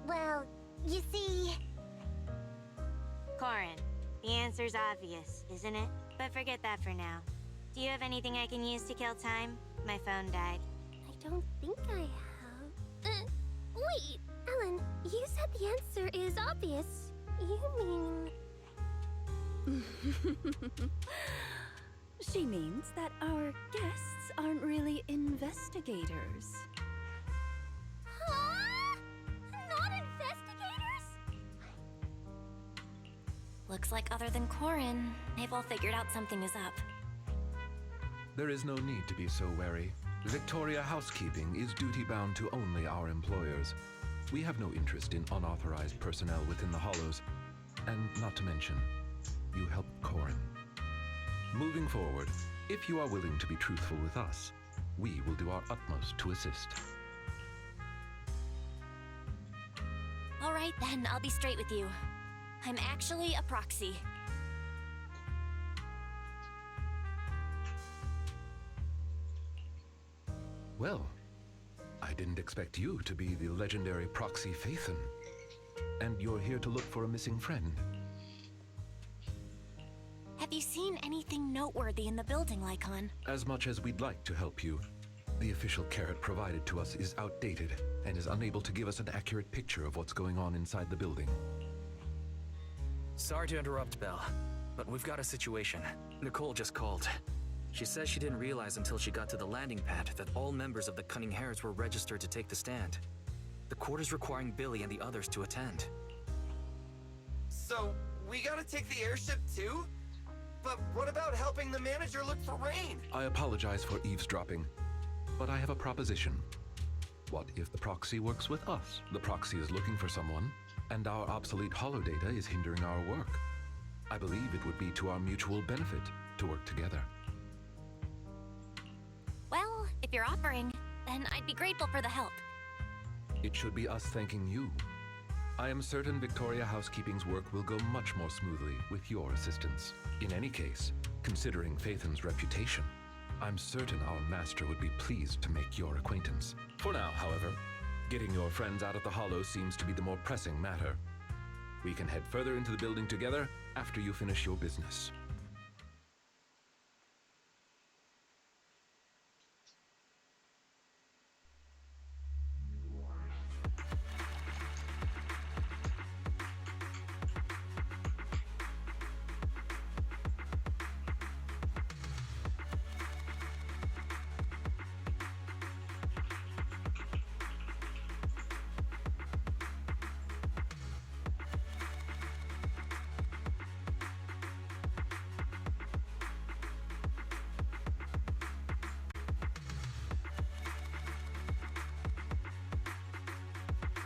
Well, you see... Corin, the answer's obvious, isn't it? But forget that for now. Do you have anything I can use to kill time? My phone died. I don't think I have. Wait, Ellen, you said the answer is obvious. You mean... She means that our guests aren't really investigators. Huh? Not investigators? Looks like other than Corin, they've all figured out something is up. There is no need to be so wary. Victoria Housekeeping is duty-bound to only our employers. We have no interest in unauthorized personnel within the Hollows. And not to mention, you helped Corin. Moving forward, if you are willing to be truthful with us, we will do our utmost to assist. All right then, I'll be straight with you. I'm actually a proxy. Well, I didn't expect you to be the legendary proxy Phaethon. And you're here to look for a missing friend. Have you seen anything noteworthy in the building, Lycon? As much as we'd like to help you, the official carrot provided to us is outdated and is unable to give us an accurate picture of what's going on inside the building. Sorry to interrupt, Belle, but we've got a situation. Nicole just called. She says she didn't realize until she got to the landing pad that all members of the Cunning Hares were registered to take the stand. The court is requiring Billy and the others to attend. So, we gotta take the airship too? But what about helping the manager look for Rain? I apologize for eavesdropping, but I have a proposition. What if the proxy works with us? The proxy is looking for someone, and our obsolete holodata is hindering our work. I believe it would be to our mutual benefit to work together. Well, if you're offering, then I'd be grateful for the help. It should be us thanking you. I am certain Victoria Housekeeping's work will go much more smoothly with your assistance. In any case, considering Phaethon's reputation, I'm certain our master would be pleased to make your acquaintance. For now, however, getting your friends out of the Hollow seems to be the more pressing matter. We can head further into the building together after you finish your business.